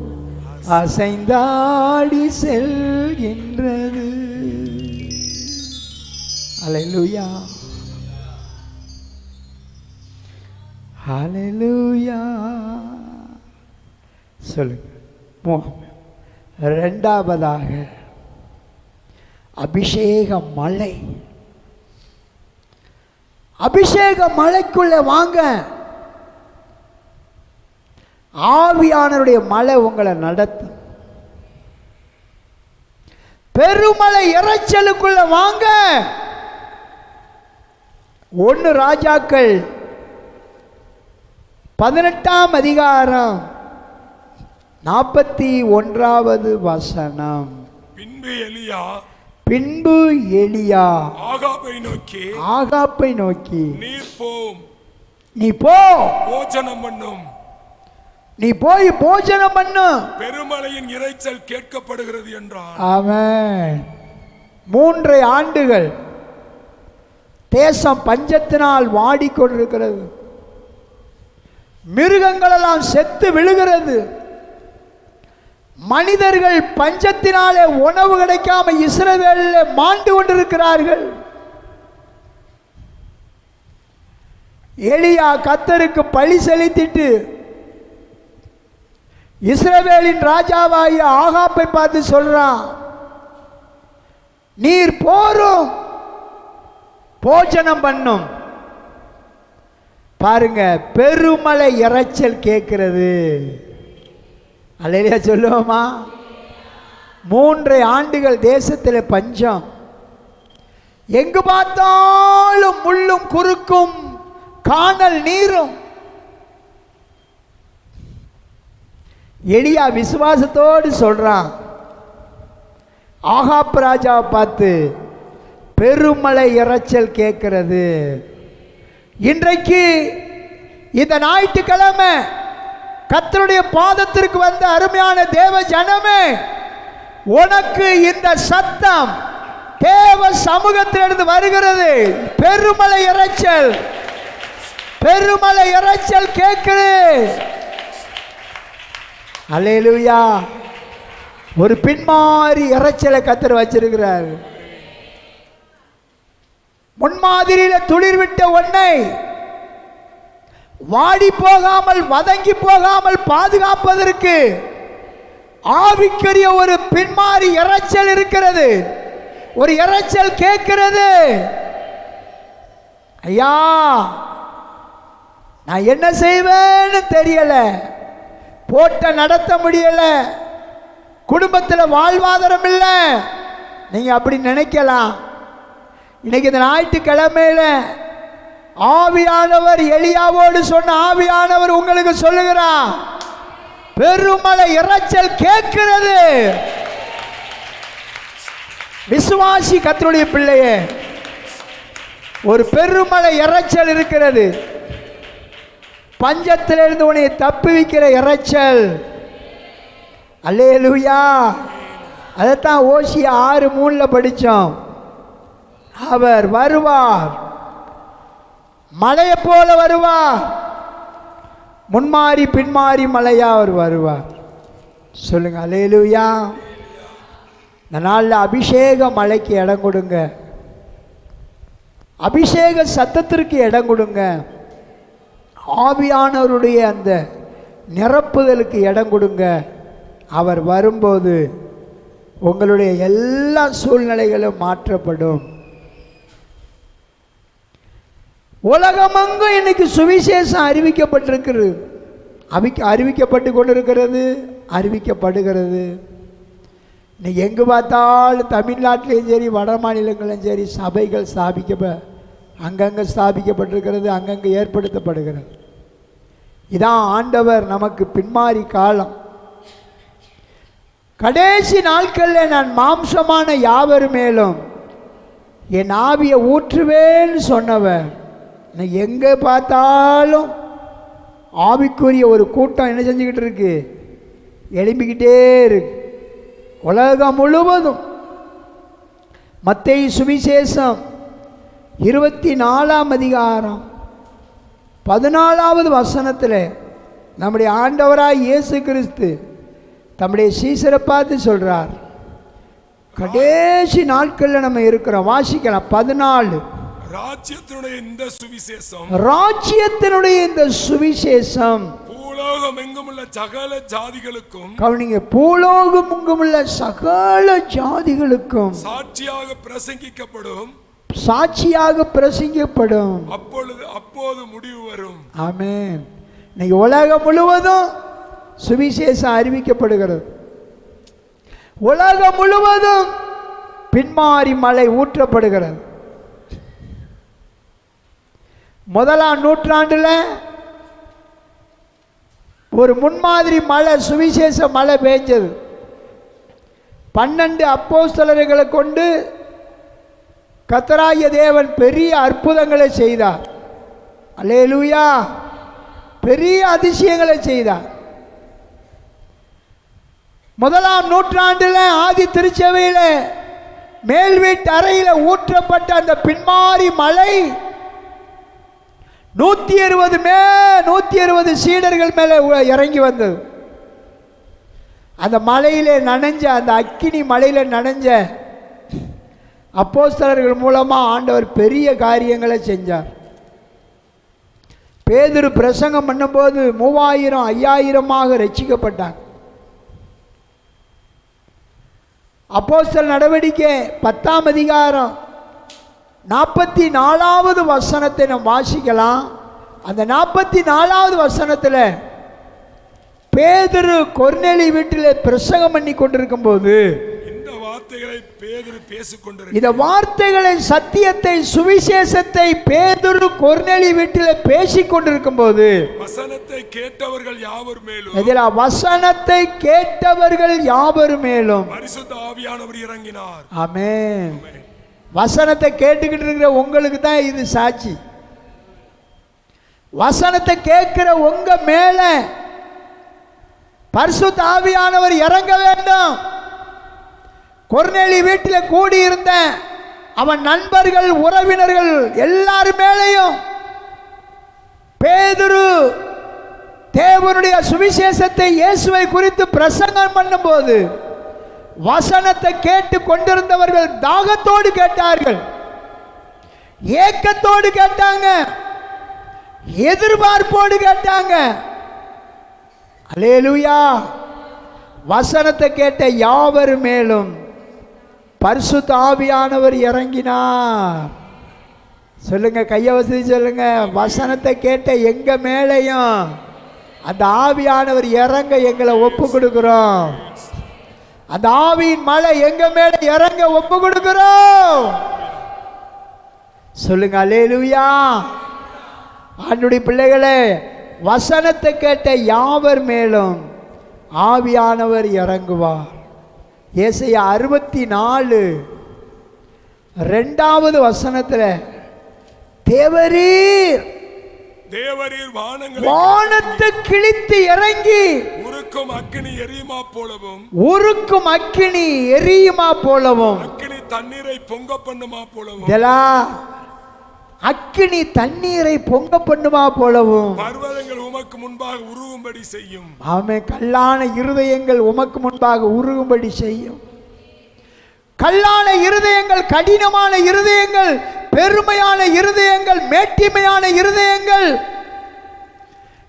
அசைந்தாடி செல்கின்றது. அல்லேலூயா. ஹல்லேலூயா. சொல்லுங்க. இரண்டாவதாக அபிஷேக மலை. அபிஷேக மலைக்குள்ள வாங்க. ஆவியானவருடைய மலை உங்களை நடத்தும். பெருமலை இறைச்சலுக்குள்ள வாங்க. 1 ராஜாக்கள் 18ஆம் அதிகாரம் 41வது வசனம். பின்பு எலியா ஆகாப்பை நோக்கி நீ போ, போஜனம் பண்ணும், நீ போய் போஜனம் பண்ணு, பெருமலையின் இரைச்சல் கேட்கப்படுகிறது என்றார். ஆமென். 3 ஆண்டுகள் தேசம் பஞ்சத்தினால் வாடிக்கொண்டிருக்கிறது. மிருகங்களெல்லாம் செத்து விழுகிறது. மனிதர்கள் பஞ்சத்தினாலே உணவு கிடைக்காம இஸ்ரவேலில் மாண்டு கொண்டிருக்கிறார்கள். எலியா கர்த்தருக்கு பழி செலுத்திட்டு இஸ்ரவேலின் ராஜாவாகிய ஆகாப்பை பார்த்து சொல்றான், நீர் போரும் போஜனம் பண்ணும். பாருங்க, பெருமலை இறைச்சல் கேட்கிறது. அல்லேலூயா சொல்லுவோமா? 3 ஆண்டுகள் தேசத்தில் பஞ்சம். எங்கு பார்த்தாலும் முள்ளும் குறுக்கும், காணல் நீரும். எலியா விசுவாசத்தோடு சொல்றான், ஆகாப் ராஜாவை பார்த்து, பெருமலை இறைச்சல் கேட்கிறது. இன்றைக்கு இந்த ஞாயிற்றுக்கிழமை கர்த்தருடைய பாதத்திற்கு வந்த அருமையான தேவ ஜனமே, உனக்கு இந்த சத்தம் தேவ சமூகத்திலிருந்து வருகிறது. பெருமலை இறைச்சல், பெருமலை இறைச்சல் கேட்குது. அல்லேலூயா. ஒரு பின்மாறி இறைச்சலை கர்த்தர் வச்சிருக்கிறார். முன்மாதிரியில துளிர் விட்ட ஒன்றை வாடி போகாமல் வதங்கி போகாமல் பாதுகாப்பதற்கு ஆவிக்குரிய ஒரு பின்மாறி இறைச்சல் இருக்கிறது. ஒரு இறைச்சல் கேட்கிறது. ஐயா, நான் என்ன செய்வேன்னு தெரியல, போட்ட நடத்த முடியல, குடும்பத்தில் வாழ்வாதாரம் இல்லை, நீங்க அப்படி நினைக்கலாம். இன்னைக்கு இந்த ஞாயிற்றுக்கிழமையில ஆவியானவர் எலியாவோடு சொன்ன ஆவியானவர் உங்களுக்கு சொல்லுகிறார், பெருமலை இறைச்சல் கேட்கிறது. விசுவாசி கர்த்தருடைய பிள்ளையே, ஒரு பெருமலை இறைச்சல் இருக்கிறது. பஞ்சத்திலிருந்து உன்னை தப்புவிக்கிற இறைச்சல். அல்லேலூயா. அதைத்தான் ஓசியா 6:3 படித்தோம். அவர் வருவார், மலையை போல வருவார், முன்மாறி பின்மாறி மலையா அவர் வருவார். சொல்லுங்க அல்லேலூயா. இந்த நாளில் அபிஷேக மலைக்கு இடம் கொடுங்க, அபிஷேக சத்தத்திற்கு இடம் கொடுங்க, ஆவியானவருடைய அந்த நிரப்புதலுக்கு இடம் கொடுங்க. அவர் வரும்போது உங்களுடைய எல்லா சூழ்நிலைகளும் மாற்றப்படும். உலகமெங்கும் இன்னைக்கு சுவிசேஷம் அறிவிக்கப்பட்டிருக்கிறது, அறிவிக்கப்பட்டு கொண்டிருக்கிறது, அறிவிக்கப்படுகிறது. இன்னைக்கு எங்கு பார்த்தாலும் தமிழ்நாட்டிலையும் சரி வட மாநிலங்களிலும் சரி சபைகள் அங்கங்கே ஸ்தாபிக்கப்பட்டிருக்கிறது, அங்கங்கே ஏற்படுத்தப்படுகிறது. இதான் ஆண்டவர் நமக்கு பின்மாறி காலம். கடைசி நாட்களில் நான் மாம்சமான யாவர் மேலும் என் ஆவியை ஊற்றுவேன்னு சொன்னவர். எங்கே பார்த்தாலும் ஆவிக்குரிய ஒரு கூட்டம் என்ன செஞ்சுக்கிட்டு இருக்கு, எழும்பிக்கிட்டே இருக்கு. உலகம் முழுவதும் மத்தேயு சுவிசேஷம் 24ஆம் அதிகாரம் 14வது வசனத்தில் நம்முடைய ஆண்டவராய் இயேசு கிறிஸ்து தம்முடைய சீசரை பார்த்து சொல்றார், கடைசி நாட்களில் நம்ம இருக்கிறோம். வாசிக்கலாம். 14 ராஜ்யத்தினுடைய இந்த சுவிசேஷம் ராஜ்யத்தினுடைய இந்த சுவிசேஷம் பூலோகம் எங்குமுள்ள சகல ஜாதிகளுக்கும் கவனிங்க, பூலோகம் எங்குமுள்ள சகல ஜாதிகளுக்கும் சாட்சியாக பிரசங்கிக்கப்படும். அப்போது முடிவு வரும். ஆமென். இன்னைக்கு உலகம் முழுவதும் சுவிசேஷம் அறிவிக்கப்படுகிறது. உலகம் முழுவதும் பின்மாறி மழை ஊற்றப்படுகிறது. முதலாம் நூற்றாண்டுல ஒரு முன்மாதிரி மழை, சுவிசேஷ மழை பெஞ்சது. 12 அப்போஸ்தலர்களை கொண்டு கர்த்தராகிய தேவன் பெரிய அற்புதங்களை செய்தார். அல்லேலூயா! பெரிய அதிசயங்களை செய்தார். முதலாம் நூற்றாண்டில் ஆதி திருச்சபையில் மேல் வீட்டு அறையில் ஊற்றப்பட்ட அந்த பின்மாறி மழை 160 சீடர்கள் மேலே இறங்கி வந்தது. அந்த மலையிலே நனைஞ்ச, அந்த அக்கினி மலையில நனைஞ்ச அப்போஸ்தலர்கள் மூலமா ஆண்டவர் பெரிய காரியங்களை செஞ்சார். பேதுரு பிரசங்கம் பண்ணும்போது 3000 5000 ரட்சிக்கப்பட்டாங்க. அப்போஸ்தலர் நடவடிக்கை 10ஆம் அதிகாரம் 44வது வசனத்தை நாம் வாசிக்கலாம். அந்த 44வது வசனத்தில் பேதுரு கொர்நேலி வீட்டில் பிரசங்கம் பண்ணி கொண்டிருக்கும் போது இந்த வார்த்தைகளை, சத்தியத்தை, சுவிசேஷத்தை பேதுரு கொர்நேலி வீட்டில் பேசிக் கொண்டிருக்கும் போது வசனத்தை கேட்டவர்கள் யாவர் மேலும் பரிசுத்த ஆவியானவர் இறங்கினார். ஆமென். வசனத்தை கேட்டுக்கிட்டு இருக்கிற உங்களுக்கு தான் இது சாட்சி. வசனத்தை கேட்கிற உங்க மேல பரிசுத்த ஆவியானவர் இறங்க வேண்டும். கொர்நேலி வீட்டில் கூடியிருந்த அவன் நண்பர்கள், உறவினர்கள் எல்லாரும் மேலையும் பேதுரு தேவனுடைய சுவிசேஷத்தை, இயேசுவை குறித்து பிரசங்கம் பண்ணும்போது வசனத்தை கேட்டு கொண்டிருந்தவர்கள் தாகத்தோடு கேட்டார்கள், ஏக்கத்தோடு கேட்டாங்க, எதிர்பார்ப்போடு கேட்டாங்க. அல்லேலூயா! வசனத்தை கேட்ட யாவர் மேலும் பரிசுத்த ஆவியானவர் இறங்கினார். சொல்லுங்க, கையை வசதி சொல்லுங்க. வசனத்தை கேட்ட எங்க மேலையும் அந்த ஆவியானவர் இறங்க எங்களை ஒப்பு கொடுக்கிறோம். அந்த ஆவியின் மழை எங்க மேல இறங்க ஒப்பு கொடுக்கிறோம். சொல்லுங்க அல்லேலூயா! ஆண்டவருடைய பிள்ளைகளே, வசனத்தை கேட்ட யாவர் மேலும் ஆவியானவர் இறங்குவார். ஏசாயா 64 2வது வசனத்தில் தேவரீர் வானத்தை கிழித்து இறங்கி உருக்கும் அக்கினி எரியுமா போலவும் அக்கினி தண்ணீரை பொங்க பண்ணுமா போலவும் அக்கினி தண்ணீரை பொங்க பண்ணுமா போலவும் பர்வதங்கள் உமக்கு முன்பாக உருகும்படி செய்யும். ஆமென். கல்லான இருதயங்கள் உமக்கு முன்பாக உருகும்படி செய்யும். கல்லான இருதயங்கள், கடினமான இருதயங்கள், பெருமையான இருதயங்கள், மேட்டிமையான இருதயங்கள்,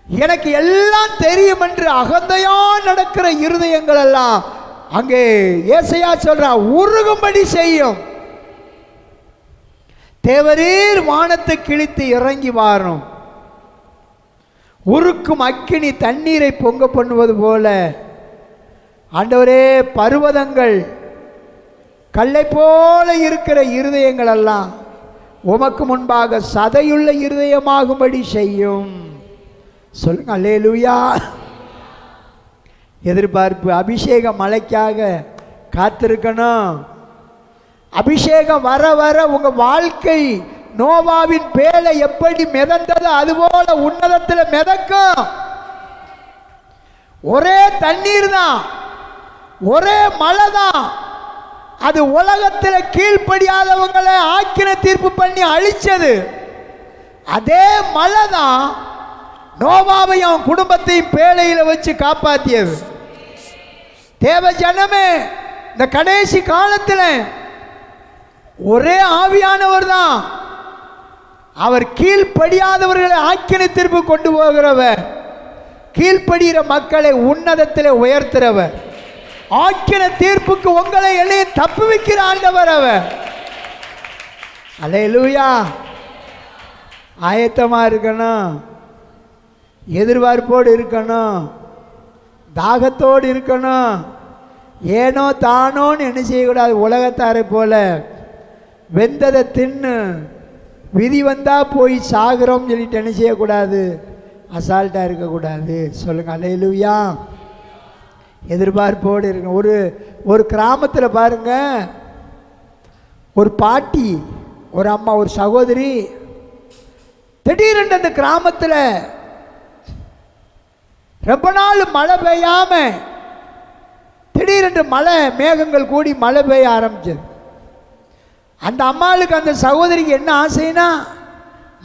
எனக்கு எல்லாம் தெரியும் என்று அகந்தையா நடக்கிற இருதயங்கள் எல்லாம் அங்கே ஏசாயா சொல்றா உருகும்படி செய்யும். தேவரீர் வானத்தை கிழித்து இறங்கி வாரும். உருக்கும் அக்கினி தண்ணீரை பொங்க பண்ணுவது போல ஆண்டவரே, பர்வதங்கள் கல்லை போல இருக்கிற இருதயங்கள் எல்லாம் உமக்கு முன்பாக சதையுள்ள இருதயமாகும்படி செய்யும். சொல்லுங்க அல்லேலூயா! எதிர்பார்ப்பு, அபிஷேக மழைக்காக காத்திருக்கணும். அபிஷேகம் வர வர உங்க வாழ்க்கை நோவாவின் பேழை எப்படி மிதந்தது அதுபோல உன்னதத்தில் மிதக்கும். ஒரே தண்ணீர் தான், ஒரே மழை தான். அது உலகத்தில் கீழ்ப்படியாதவங்களை ஆக்கின தீர்ப்பு பண்ணி அழிச்சது. அதே மழை தான் நோவாவையும் அவன் குடும்பத்தையும் பேழையில் வச்சு காப்பாற்றியது. தேவ ஜனமே, இந்த கடைசி காலத்தில் ஒரே ஆவியானவர் தான் அவர் கீழ்ப்படியாதவர்களை ஆக்கினை தீர்ப்பு கொண்டு போகிறவர், கீழ்ப்படுகிற மக்களை உன்னதத்தில் உயர்த்துறவர், ஆக்கினை தீர்ப்புக்கு உங்களை என்னையும் தப்புவிக்கிற ஆண்டவர் அவர். அல்லேலூயா. ஆயத்தமாக இருக்கணும், எதிர்பார்ப்போடு இருக்கணும், தாகத்தோடு இருக்கணும். ஏனோ தானோன்னு என்ன செய்யக்கூடாது, உலகத்தாரை போல வெந்ததை தின்னு விதி வந்தால் போய் சாகிறோம் சொல்லிட்டு என்ன செய்யக்கூடாது, அசால்ட்டாக இருக்கக்கூடாது. சொல்லுங்கள் அல்லேலூயா. எதிர்பார்ப்போடு இருக்கணும். ஒரு கிராமத்தில் பாருங்க, ஒரு பாட்டி, ஒரு அம்மா, ஒரு சகோதரி திடீரென்று அந்த கிராமத்தில் ரொம்ப நாள் மழை பெய்யாம திடீரென்று மழை மேகங்கள் கூடி மழை பெய்ய ஆரம்பிச்சது. அந்த அம்மாளுக்கு, அந்த சகோதரிக்கு என்ன ஆசைன்னா,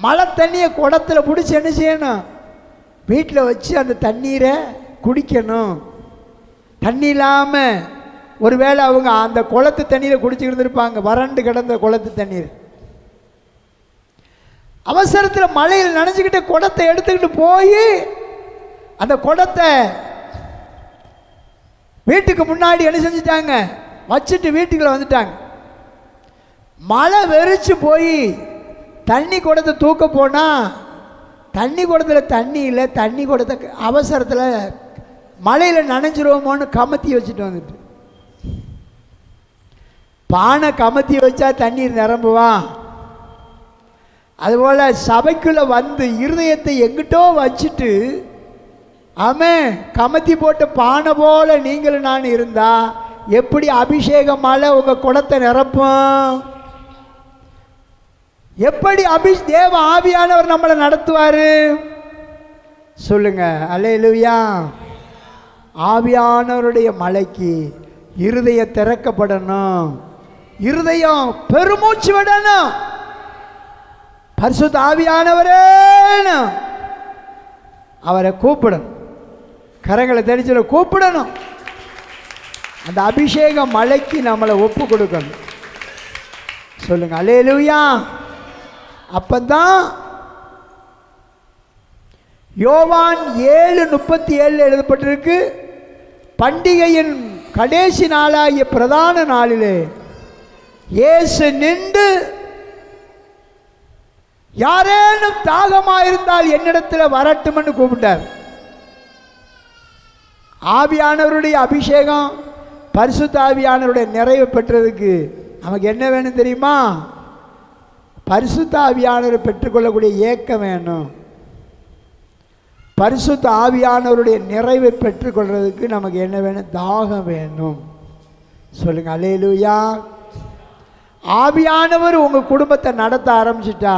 மழை தண்ணியை குடத்தில் பிடிச்சி என்ன செய்யணும், வீட்டில் வச்சு அந்த தண்ணீரை குடிக்கணும். தண்ணி இல்லாமல் ஒருவேளை அவங்க அந்த குளத்து தண்ணீரை குடிச்சுக்கிட்டு இருப்பாங்க, வறண்டு கிடந்த குளத்து தண்ணீர். அவசரத்தில் மழையில் நனைஞ்சிக்கிட்டு குடத்தை எடுத்துக்கிட்டு போய் அந்த குடத்தை வீட்டுக்கு முன்னாடி என்ன செஞ்சிட்டாங்க, வச்சுட்டு வீட்டுக்குள்ள வந்துட்டாங்க. மழை வெறிச்சு போய் தண்ணி குடத்தை தூக்க போனால் தண்ணி குடத்தில் தண்ணி இல்லை. தண்ணி குடத்தை அவசரத்தில் மழையில் நனைஞ்சிருவோமோன்னு கமத்தி வச்சுட்டு வந்துட்டு, பானை கமத்தி வச்சா தண்ணீர் நிரம்புவான். அதுபோல் சபைக்குள்ளே வந்து இருதயத்தை எங்கிட்டோ வச்சுட்டு, ஆமாம், கமத்தி போட்டு பானை போல நீங்களும் நான் இருந்தா எப்படி அபிஷேகமால உங்கள் குடத்தை நிரப்பும்? எப்படி தேவ ஆவியானவர் நம்மளை நடத்துவார் சொல்லுங்க அல்லேலூயா. ஆவியானவருடைய மலைக்கு இருதயம் திறக்கப்படணும், இருதயம் பெருமூச்சு விடணும். பரிசுத்த ஆவியானவரே அவரை கூப்பிடணும், கரங்களை தெரிஞ்சல கூப்பிடணும். அந்த அபிஷேக மலைக்கு நம்மளை ஒப்பு கொடுக்கணும். சொல்லுங்க அல்லேலூயா. அப்பந்தான் யோவான் 7:37 எழுதப்பட்டிருக்கு, பண்டிகையின் கடைசி நாளாகிய பிரதான நாளிலே இயேசு நின்று, யாரேனும் தாகமாயிருந்தால் என்னிடத்தில் வரட்டும்னு கூப்பிட்டார். ஆவியானவருடைய அபிஷேகம், பரிசுத்த ஆவியானவருடைய நிறைவு பெற்றதுக்கு நமக்கு என்ன வேணும் தெரியுமா? பரிசுத்த ஆவியானவரை பெற்றுக்கொள்ளக்கூடிய ஏக்கம் வேணும். பரிசுத்த ஆவியானவருடைய நிறைவை பெற்றுக்கொள்றதுக்கு நமக்கு என்ன வேணும்? தாகம் வேணும். சொல்லுங்க அல்லேலூயா. ஆவியானவர் உங்கள் குடும்பத்தை நடத்த ஆரம்பிச்சிட்டா,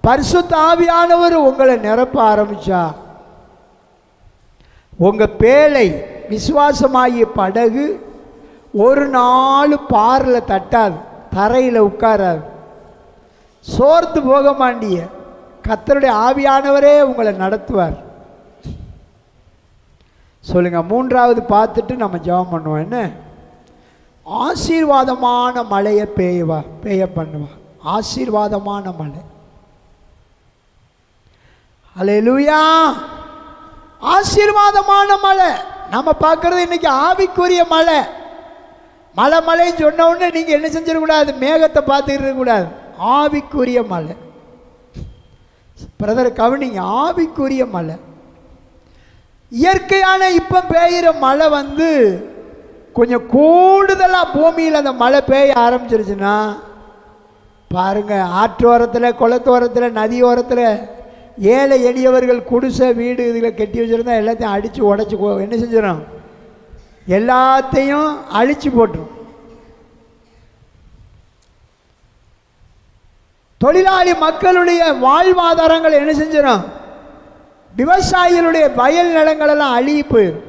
பரிசுத்த ஆவியானவர் உங்களை நிரப்ப ஆரம்பிச்சா, உங்கள் பேழை விசுவாசமாகிய படகு ஒரு நாள் பாரில் தட்டாது, தரையில் உட்காராது, சோர்த்து போக மாட்டிய கர்த்தருடைய ஆவியானவரே உங்களை நடத்துவார். சொல்லுங்க. மூன்றாவது பார்த்துட்டு நம்ம ஜெபம் பண்ணுவோம். என்ன? ஆசீர்வாதமான மழையை பெய்ய பண்ணுவார். ஆசீர்வாதமான மழை. அல்லேலூயா. ஆசீர்வாதமான மழை நம்ம பார்க்கறது இன்னைக்கு ஆவிக்குரிய மழை. மழைன்னு சொன்ன உடனே நீங்கள் என்ன செஞ்சிடக்கூடாது, மேகத்தை பார்த்துக்கிட்டு இருக்கக்கூடாது. ஆவிக்குரிய மழை. பிரதர் கவனிங்க, ஆவிக்குரிய மழை. இயற்கையான இப்போ பெய்கிற மழை வந்து கொஞ்சம் கூடுதலாக பூமியில் அந்த மழை பெய்ய ஆரம்பிச்சிருச்சுன்னா பாருங்கள், ஆற்றோரத்தில், குளத்தோரத்தில், நதியோரத்தில் ஏழை எளியவர்கள் குடிசை வீடு இதில் கட்டி வச்சுருந்தா எல்லாத்தையும் அடித்து உடச்சி என்ன செஞ்சிடும்? எல்லாத்தையும் அழித்து போட்டுரும். தொழிலாளி மக்களுடைய வாழ்வாதாரங்கள் என்ன செஞ்சிடும்? விவசாயிகளுடைய வயல் நிலங்களெல்லாம் அழிவு போயிடும்.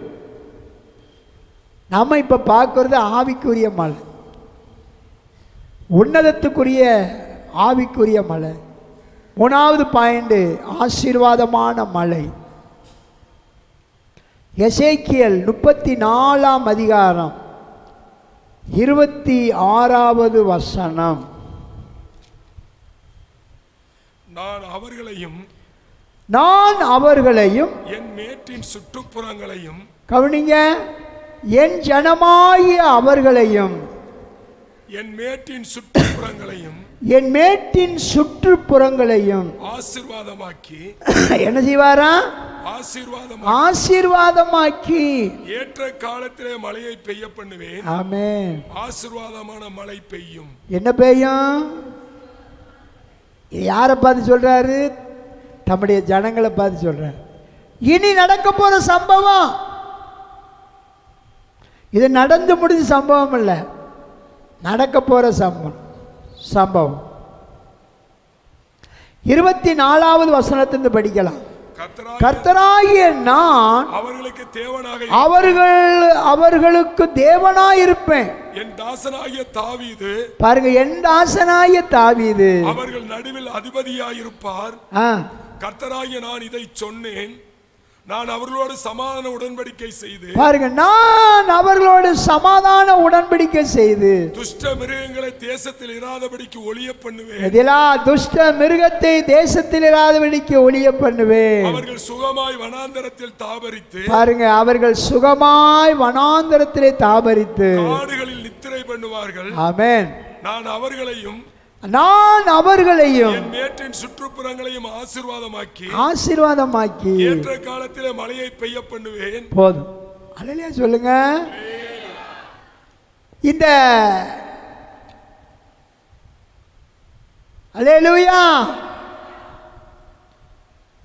நம்ம இப்போ பார்க்கறது ஆவிக்குரிய மழை, உன்னதத்துக்குரிய ஆவிக்குரிய மழை. மூணாவது பாயிண்ட், ஆசீர்வாதமான மழை. எசேக்கியேல் 34ஆம் அதிகாரம் 26வது வசனம். நான் அவர்களையும் என் மேட்டின் சுற்றுப்புறங்களையும், கவனிங்க, என் ஜனமாகிய அவர்களையும், என் மேட்டின் சுற்றுப்புறங்களையும், என் மேட்டின் சுற்றுப்புறங்களையும் ஆசீர்வாதமாக்கி, என்ன செய்வாரா? ஆசீர்வாதமாக்கி, ஏற்ற காலத்திலே மழையை பெய்ய பண்ணுவேன். ஆமென். ஆசீர்வாதமான மழை பெய்யும். என்ன பெய்யும்? யாரை பார்த்து சொல்றாரு? தம்முடைய ஜனங்களை பார்த்து சொல்றாரு. இனி நடக்க போற சம்பவம் இது. நடந்து முடிஞ்ச சம்பவம் இல்லை, நடக்க போற சம்பவம். 24வது வசனத்திலிருந்து படிக்கலாம். கர்த்தராகிய நான் அவர்களுக்கு தேவனாய் இருப்பேன். என் தாசனாகிய தாவீது, பாருங்க, என் தாசனாகிய தாவீது அவர்கள் நடுவில் அதிபதியாயிருப்பார். கர்த்தராகிய நான் இதை சொன்னேன். நான் அவர்களோடு சமாதான உடன்படிக்கை செய்து, பாருங்க, நான் அவர்களோடு சமாதான உடன்படிக்கை செய்து துஷ்ட மிருகங்களை தேசத்தில் இராதபடிக்கு ஒளிய பண்ணுவேன். துஷ்ட மிருகத்தை தேசத்தில் இராதபடிக்கு ஒளிய பண்ணுவேன். அவர்கள் சுகமாய் வனாந்தரத்தில் தாபரித்து, பாருங்க, அவர்கள் சுகமாய் வனாந்தரத்திலே தாபரித்து காடுகளில் நித்திரை பண்ணுவார்கள். ஆமென். நான் அவர்களையும் என் மேட்டின் சுற்றுப்புறங்களையும் ஆசீர்வாதமாக்கி ஏற்ற காலத்திலே மழையை பெய்ய பண்ணுவேன். போதும். அல்லேலூயா சொல்லுங்க. இந்த அல்லேலூயா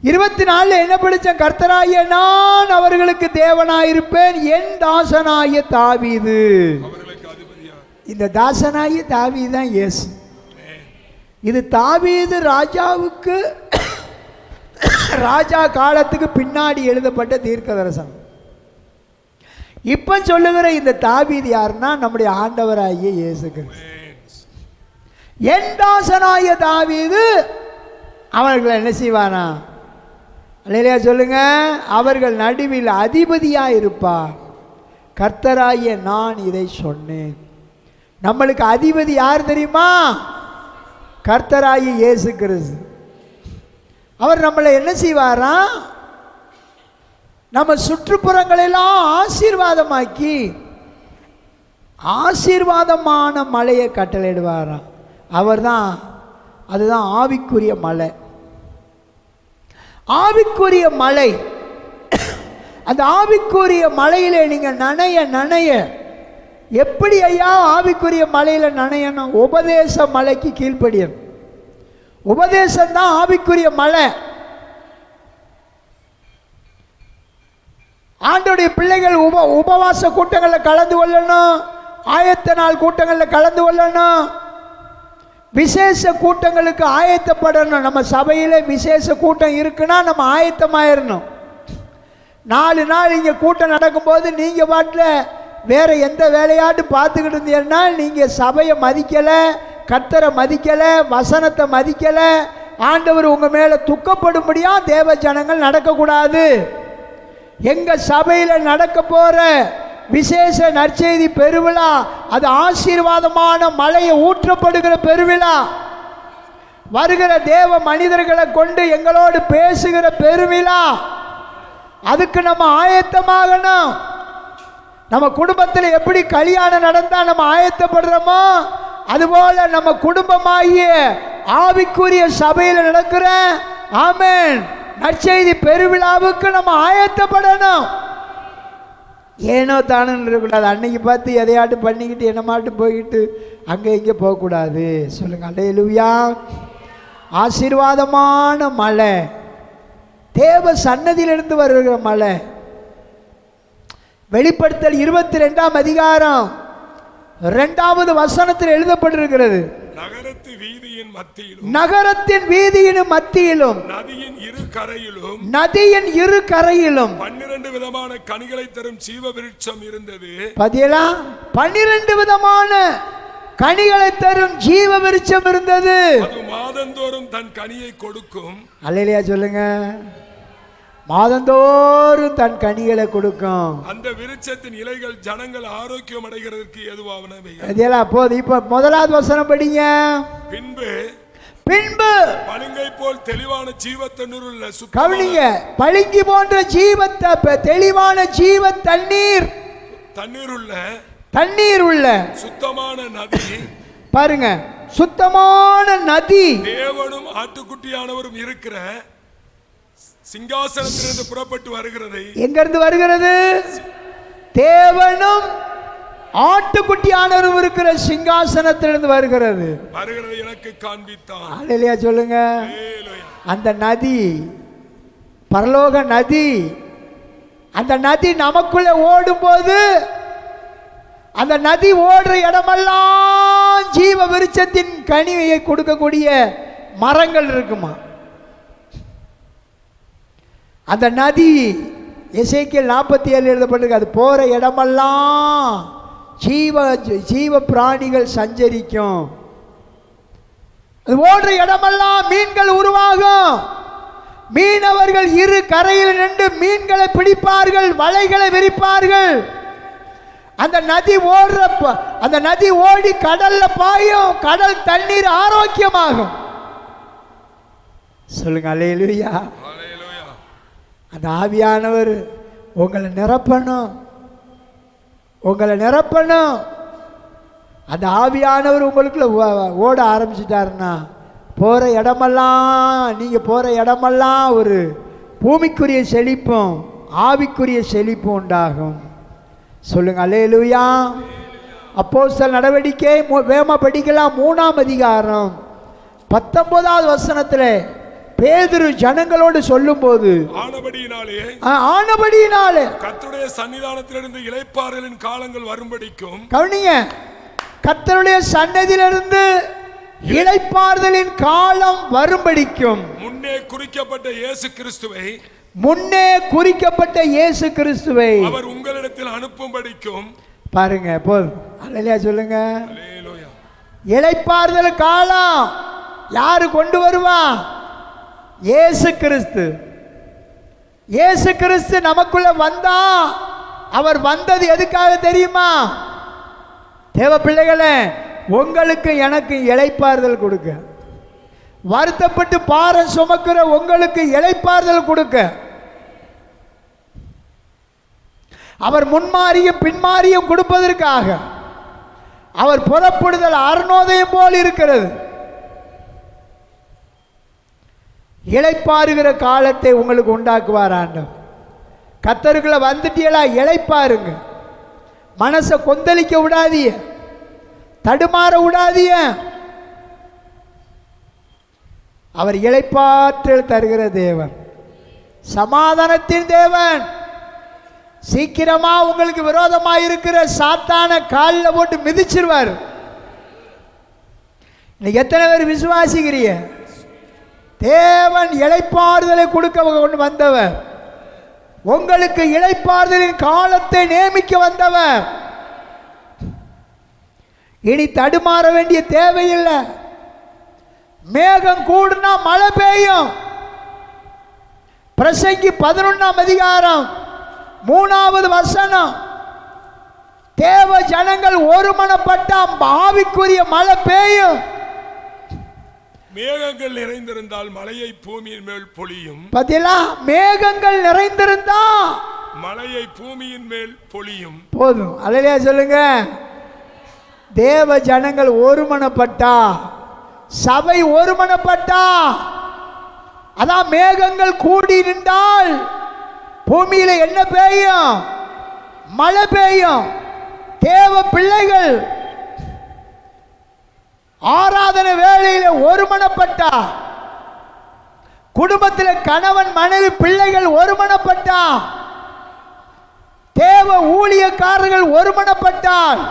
24 என்ன படிச்சேன்? கர்த்தராகிய நான் அவர்களுக்கு தேவனாயிருப்பேன், என் தாசனாகிய தாவீது. இந்த தாசனாகிய தாவீது தான் இயேசு. இது தாவீது ராஜாவுக்கு ராஜா காலத்துக்கு பின்னாடி எழுதப்பட்ட தீர்க்கதரிசனம். இப்ப சொல்லுகிற இந்த தாவீது யாருன்னா நம்முடைய ஆண்டவராகிய இயேசு கிறிஸ்து. என் தாசனாகிய தாவீது அவர்களை என்ன செய்வானா? அல்லேலூயா சொல்லுங்க. அவர்கள் நடுவில் அதிபதியாக இருப்பார். கர்த்தராகிய நான் இதை சொன்னேன். நம்மளுக்கு அதிபதி யார் தெரியுமா? கர்த்தராகிய இயேசு கிறிஸ்து. அவர் நம்மளை என்ன செய்வாரா? நம்ம சுற்றுப்புறங்களெல்லாம் ஆசீர்வாதமாக்கி ஆசீர்வாதமான மலையை கட்டளையிடுவாராம். அவர்தான், அதுதான் ஆவிக்குரிய மலை. ஆவிக்குரிய மலை. அந்த ஆவிக்குரிய மலையிலே நீங்க நனைய எப்படி ஐயா ஆவிக்குரிய மலையில நனையணும்? உபதேச மலைக்கு கீழ்ப்படியணும். உபதேசம் தான் ஆவிக்குரிய மலை. ஆண்டோடைய பிள்ளைகள் உபவாச கூட்டங்களில் கலந்து கொள்ளணும், ஆயத்த நாள் கூட்டங்களில் கலந்து கொள்ளணும், விசேஷ கூட்டங்களுக்கு ஆயத்தப்படணும். நம்ம சபையில் விசேஷ கூட்டம் இருக்குன்னா நம்ம ஆயத்தமாயிடணும். 4 நாள் இங்கே கூட்டம் நடக்கும்போது நீங்கள் பாட்டில் வேற எந்த வேலையாட்டு பார்த்துக்கிட்டு இருந்தீங்கன்னா நீங்கள் சபையை மதிக்கலை, கர்த்தரை மதிக்கலை, வசனத்தை மதிக்கலை. ஆண்டவர் உங்கள் மேலே துக்கப்படும்படியாக தேவ ஜனங்கள் நடக்கக்கூடாது. எங்கள் சபையில் நடக்க போகிற விசேஷ நற்செய்தி பெருவிழா அது ஆசீர்வாதமான மழையை ஊற்றப்படுகிற பெருவிழா. வருகிற தேவ மனிதர்களை கொண்டு எங்களோடு பேசுகிற பெருவிழா. அதுக்கு நம்ம ஆயத்தமாகணும். நம்ம குடும்பத்தில் எப்படி கல்யாணம் நடந்தால் நம்ம ஆயத்தப்படுறோமோ அதுபோல நம்ம குடும்பமாகிய ஆவிக்குரிய சபையில் நடக்கிற ஆமென் நற்செய்தி பெருவிழாவுக்கு நம்ம ஆயத்தப்படணும். ஏனோ தானுன்னு இருக்கக்கூடாது. அன்னைக்கு பார்த்து எதையாட்டு பண்ணிக்கிட்டு என்ன மாட்டு போய்கிட்டு அங்கே இங்கே போகக்கூடாது. சொல்லுங்க அல்லேலூயா. ஆசீர்வாதமான மழை, தேவ சன்னதியிலிருந்து வருகிற மழை. வெளிப்படுத்தல் 22ஆம் அதிகாரம் 2வது வசனத்தில் எழுதப்பட்டிருக்கிறது. நகரத்தின் வீதியின் மத்தியிலும் நதியின் இரு கரையிலும் 12 விதமான கனிகளை தரும் ஜீவ விருட்சம் இருந்தது. பாத்தீங்களா? 12 விதமான கனிகளை தரும் ஜீவ விருட்சம் இருந்தது. அது மாதந்தோறும் தன் கனியை கொடுக்கும். அல்லேலூயா சொல்லுங்க. மாதந்தோறும் தன் கனிகளை கொடுக்கும். அந்த விருட்சத்தின் இலைகள் ஜனங்கள் ஆரோக்கியம் அடைகிறதுக்கு ஏதுவானவை. போது இப்ப 1வது வசனம் படிங்க. பின்பு பளிங்கை போல் தெளிவான ஜீவ தண்ணீர் உள்ள கவனிங்க, பளிங்கு போன்ற தெளிவான ஜீவ தண்ணீர் உள்ள சுத்தமான நதி. பாருங்க, சுத்தமான நதி தேவனும் ஆட்டுக்குட்டியானவரும் இருக்கிற சிங்காசனத்திலிருந்து புறப்பட்டு வருகிறது. எங்கிருந்து வருகிறது? தேவனும் ஆட்டுக்குட்டியானவரும் இருக்கிற சிங்காசனத்திலிருந்து வருகிறது. எனக்கு காண்பித்தான். அல்லேலூயா சொல்லுங்க. அந்த நதி பரலோக நதி. அந்த நதி நமக்குள்ள ஓடும்போது அந்த நதி ஓடுற இடமெல்லாம் ஜீவ விருட்சத்தின் கனியை கொடுக்கக்கூடிய மரங்கள் இருக்குமா. அந்த நதி எசேக்கியேல் 47 எழுதப்பட்டிருக்கு. அது போற இடமெல்லாம் ஜீவ பிராணிகள் சஞ்சரிக்கும். அது ஓடுற இடமெல்லாம் மீன்கள் உருவாகும். மீனவர்கள் இரு கரையில் நின்று மீன்களை பிடிப்பார்கள், வலைகளை விரிப்பார்கள். அந்த நதி ஓடி கடல்ல பாயும். கடல் தண்ணீர் ஆரோக்கியமாகும். சொல்லுங்க அல்லேலூயா. அந்த ஆவியானவர் உங்களை நிரப்பணும். அந்த ஆவியானவர் உங்களுக்குள்ள ஓட ஆரம்பிச்சிட்டாருன்னா போகிற இடமெல்லாம், நீங்கள் போகிற இடமெல்லாம் ஒரு பூமிக்குரிய செழிப்பும் ஆவிக்குரிய செழிப்பும் உண்டாகும். சொல்லுங்க அல்லேலூயா. அப்போஸ்தலர் நடவடிக்கை வேகமா படிக்கலாம். 3ஆம் அதிகாரம் 19வது வசனத்தில் பேதுரு ஜனங்களோடு சொல்லும்போது, ஆனபடியினாலே கர்த்தருடைய சன்னிதானத்திலிருந்து இளைப்பாறுதலின் காலங்கள் வரும்படிக்கும், கவனிங்க, கர்த்தருடைய சன்னதியிலிருந்து இளைப்பாறுதலின் காலம் வரும்படிக்கும் முன்னே குறிக்கப்பட்ட இயேசு கிறிஸ்துவை அவர் உங்களிடத்தில் அனுப்பும்படிக்கும். பாருங்க, போதும். அல்லேலூயா சொல்லுங்க. இளைப்பாறுதல் காலம் யாரு கொண்டு வருவா? இயேசு கிறிஸ்து நமக்குள்ள வந்தா. அவர் வந்தது எதுக்காக தெரியுமா? தேவ பிள்ளைகளே, உங்களுக்கு எனக்கு இளைப்பாறுதல் கொடுக்க, வருத்தப்பட்டு பாரம் சுமக்கிற உங்களுக்கு இளைப்பாறுதல் கொடுக்க. அவர் முன்மாறியும் பின்மாறியும் கொடுப்பதற்காக. அவர் புறப்படுதல் அருணோதயம் போல் இருக்கிறது. இளைப்பாறுகிற காலத்தை உங்களுக்கு உண்டாக்குவார் ஆண்டவர். கர்த்தருக்குள்ள வந்துட்டீங்களா, இளைப்பாருங்க. மனசை கொந்தளிக்க விடாதீங்க, தடுமாற விடாதீங்க. அவர் இளைப்பாற்றல் தருகிற தேவன், சமாதானத்தின் தேவன். சீக்கிரமா உங்களுக்கு விரோதமாக இருக்கிற சாத்தான காலில் போட்டு மிதிச்சிருவார். இன்னைக்கு எத்தனை பேர் விசுவாசிக்கிறீங்க? தேவன் இளைப்பாறுதலை கொடுக்க கொண்டு வந்தவர். உங்களுக்கு இளைப்பாறுதலின் காலத்தை நியமிக்க வந்தவர். இனி தடுமாற வேண்டிய தேவையில்லை. மேகம் கூடுனா மழை பெய்யும். பிரசங்கி 11ஆம் அதிகாரம் 3வது வசனம். தேவ ஜனங்கள் ஒருமனப்பட்ட ஆவிக்குரிய மழை பெய்யும். மேகங்கள் நிறைந்திருந்தால் மழையை பூமியின் மேல் பொழியும். பதிலா மேகங்கள் நிறைந்திருந்தா மழையை பூமியின் மேல் பொழியும். போதும். அல்லேலூயா சொல்லுங்க. தேவ ஜனங்கள் ஒருமனப்பட்டா, சபை ஒருமனப்பட்டா, அதான் மேகங்கள் கூடி நின்றால் பூமியில என்ன பெய்யும்? மழை பெய்யும். தேவ பிள்ளைகள் ஆராதனை வேளையில ஒருமனப்பட்டா, குடும்பத்தில் கணவன் மனைவி பிள்ளைகள் ஒருமனப்பட்டா, தேவ ஊழியக்காரர்கள் ஒருமனப்பட்டால்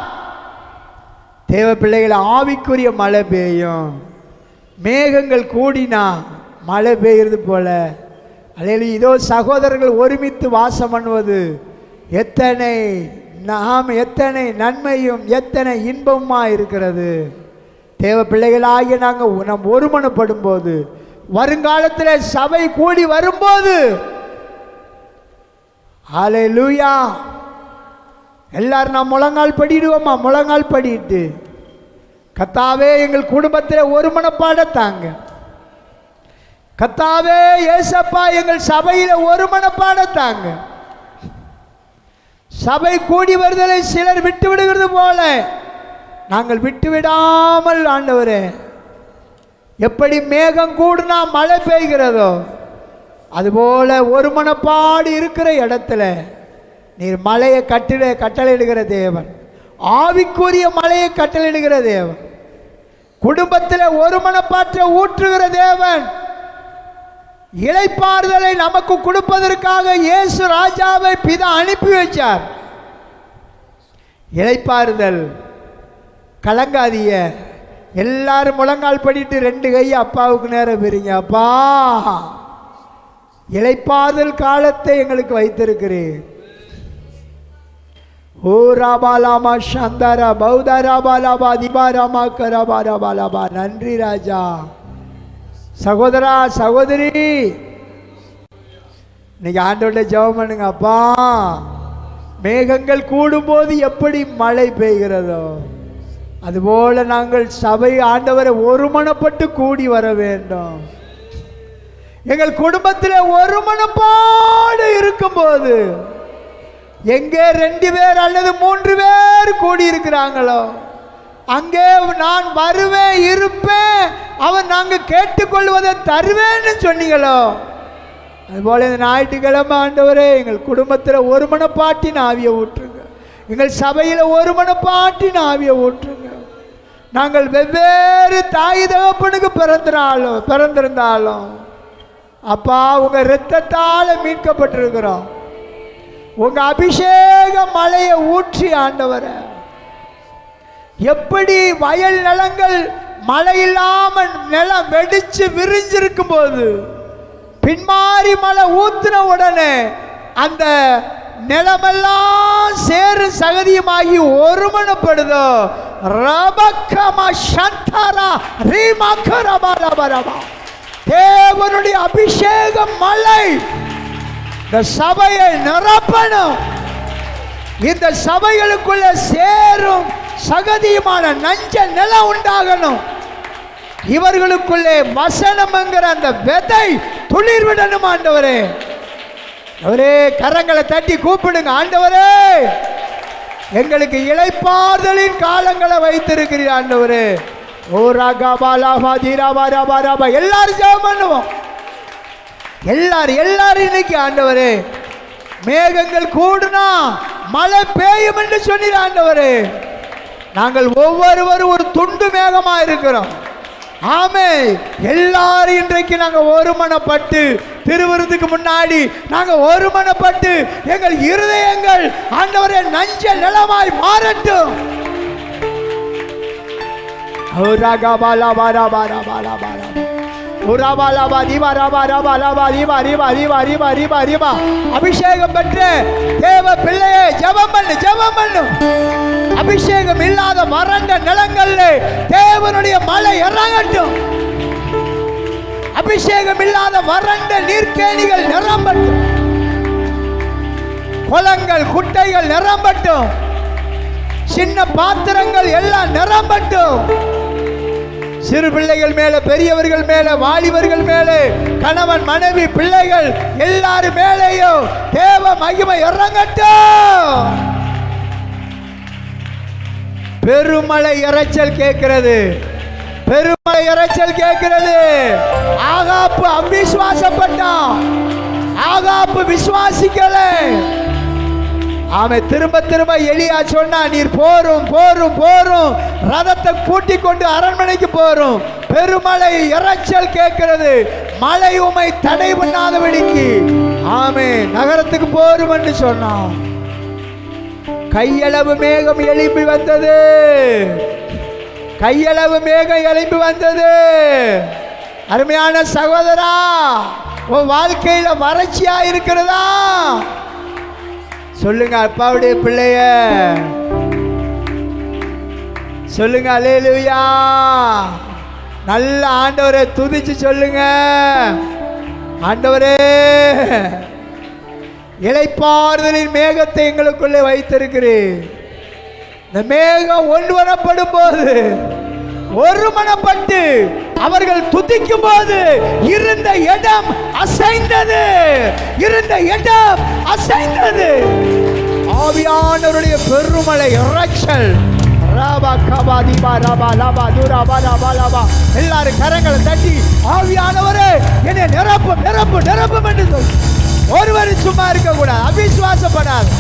தேவ பிள்ளைகள் ஆவிக்குரிய மழை பெய்யும். மேகங்கள் கூடினா மழை பெய்யுறது போல. அல்லேலூயா. இதோ சகோதரர்கள் ஒருமித்து வாசம் பண்ணுவது எத்தனை நன்மையும் எத்தனை இன்பமா இருக்கிறது. தேவ பிள்ளைகளாகிய நாங்கள் நம் ஒருமனப்படும் போது, வருங்காலத்தில் சபை கூடி வரும்போது, ஹல்லேலூயா, எல்லாரும் நாம் முழங்கால் படிடுவோமா? முழங்கால் படிட்டு, கர்த்தாவே எங்கள் குடும்பத்தில் ஒருமனப்பாட தாங்க. கர்த்தாவே ஏசப்பா எங்கள் சபையில ஒரு மனப்பாடத்தாங்க. சபை கூடி வருதலை சிலர் விட்டு விடுகிறது போல நாங்கள் விட்டு விடாமல் ஆண்டவரே, எப்படி மேகம் கூடுனா மழை பெய்கிறதோ அதுபோல ஒரு மனப்பாடு இருக்கிற இடத்துல நீர் மழையை கட்டளையிடுகிற தேவன், ஆவிக்குரிய மழையை கட்டளையிடுகிற தேவன், குடும்பத்தில் ஒரு மனப்பாற்றை ஊற்றுகிற தேவன், இளைப்பாறுதலை நமக்கு கொடுப்பதற்காக இயேசு ராஜாவை பிதா அனுப்பி வச்சார். இளைப்பாறுதல் கலங்காதீய, எல்லாரும் முழங்கால் படிட்டு 2 கையை அப்பாவுக்கு நேரம் பெறுங்க. அப்பா, இளைப்பாறுதல் காலத்தை எங்களுக்கு வைத்திருக்கிறேன். ஓ ராபாலாமா சந்தாரா பௌதாராபாலாபா திபாராமா கராபாராபாலாபா. நன்றி ராஜா. சகோதரா சகோதரி, இன்னைக்கு ஆண்டோட ஜெபம் பண்ணுங்க. அப்பா, மேகங்கள் கூடும்போது எப்படி மழை பெய்கிறதோ அதுபோல நாங்கள் சபை ஆண்டவரை ஒருமனப்பட்டு கூடி வர வேண்டும். எங்கள் குடும்பத்தில் ஒரு மனப்பாடு இருக்கும்போது, எங்கே 2 பேர் அல்லது 3 பேர் கூடி இருக்கிறாங்களோ அங்கே நான் வருவேன், இருப்பேன், அவன் நாங்கள் கேட்டுக்கொள்வதை தருவேன்னு சொன்னீங்களோ அதுபோல இந்த ஞாயிற்றுக்கிழமை ஆண்டவரே எங்கள் குடும்பத்தில் ஒரு மனப்பாட்டின் ஆவியை ஊற்றுங்க. எங்கள் சபையில் ஒரு மனப்பாட்டின் ஆவியை ஊற்றுங்க. நாங்கள் வெவ்வேறு தாய் தகப்பனுக்கு பிறந்திருந்தாலும் அப்பா, உங்க இரத்தத்தால் மீட்கப்பட்டிருக்கிறோம். உங்க அபிஷேக மழையை ஊற்றி ஆண்டவரே, எப்படி வயல் நிலங்கள் மழை இல்லாமல் நிலம் வெடிச்சு விரிஞ்சிருக்கும் போது பின்மாறி மழை ஊத்தின உடனே அந்த நிலமெல்லாம் சேரு சகதியுமாகி ஒருமனப்படுதோ, ரபக்கமா சந்தரா ரீமக்கரபரபரபா. தேவனுடைய அபிஷேக மழை இந்த சபையை நிரப்பணும். இந்த சபைகளுக்குள்ள சேரும் சகதியுமான நஞ்ச நிலம் உண்டாகணும். இவர்களுக்குள்ளே வசனம் என்கிற அந்த விதை துளிர் விடணும். ஆண்டவரே, அவரே கரங்களை தட்டி கூப்பிடுங்க. ஆண்டவரே, எங்களுக்கு இளைப்பாறுதலின் காலங்களை வைத்திருக்கிறீர். ஆண்டவரே, ஓ ராகாபாலாபா தீராபாராபாராபா. எல்லாரும் ஜெபம் பண்ணுவோம். எல்லாரும் இன்னைக்கு ஆண்டவரே, மேகங்கள் கூடுனா மழை பெய்யும் என்று சொன்னீர். ஆண்டவரே, நாங்கள் ஒவ்வொருவரும் ஒரு துண்டு மேகமா இருக்கிறோம். ஆமே, எல்லாரும் இன்றைக்கு நாங்கள் ஒருமனப்பட்டு திருவிருந்துக்கு முன்னாடி நாங்கள் ஒருமனப்பட்டு எங்கள் இருதயங்கள் ஆண்டவரே நஞ்ச நிலமாய் மாறட்டும். அபிஷேகம் பெற்ற தேவ பிள்ளையே ஜெபம் பண்ணு. அபிஷேகம் இல்லாத வறண்ட நிலங்கள்ல தேவனுடைய மழை இறங்கட்டும். அபிஷேகம் இல்லாத வறண்ட நீர்க்கேணிகள் நிரம்பட்டும். குளங்கள் குட்டைகள் நிரம்பட்டும். சின்ன பாத்திரங்கள் எல்லாம் நிரம்பட்டும். சிறு பிள்ளைகள் மேல, பெரியவர்கள் மேல, வாலிபர்கள் மேல, கணவன் மனைவி பிள்ளைகள் எல்லாரும் மேலேயும் தேவ மகிமை இறங்கட்டும். பெருமழை இறைச்சல் கேட்கிறது. ஆகாப்பு அவிசுவாசப்பட்டான். ஆகாப்பு விசுவாசிக்கல. அவன் திரும்ப எலியா சொன்னா, நீர் போரும் ரதத்தை கூட்டி கொண்டு அரண்மனைக்கு போரும். பெருமழை இறைச்சல் கேட்கிறது. மழை உமை தடை பண்ணாதபடிக்கு ஆமே நகரத்துக்கு போரும் என்று சொன்னான். கையளவு மேகம் எழும்பி வந்தது. அருமையான சகோதரா, உன் வாழ்க்கையில வறட்சியா இருக்கிறதா? சொல்லுங்க, அப்பாவுடைய பிள்ளைய சொல்லுங்க. அல்லேலூயா. நல்ல ஆண்டவரை துதிச்சு சொல்லுங்க. ஆண்டவரே, இளைப்பாறுதலின் மேகத்தை எங்களுக்குள்ளே வைத்திருக்கிறேன். இந்த மேகம் ஒன்று வரப்படும் போது ஒருமனப்பட்டு அவர்கள் துதிக்கும் போது இருந்த இடம் அசைந்தது. ஆவியானவருடைய பெருமழை இறைச்சல். எல்லாரும் கரங்களை தட்டி ஆவியானவரே என்னை நிரப்பும் நிரப்பும் நிரப்பும் என்று சொல்லி. ஒருவரும் சும்மா இருக்க கூடாது, அவிசுவாசப்படாது.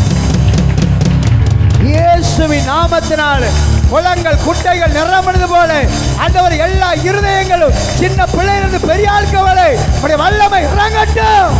இயேசுவின் நாமத்தினால் குளங்கள் குட்டைகள் நிரம்பினது போல ஆண்டவர் எல்லா இருதயங்களும் சின்ன பிள்ளையிலிருந்து பெரிய ஆட்கள் வரை வல்லமை இறங்கட்டும்.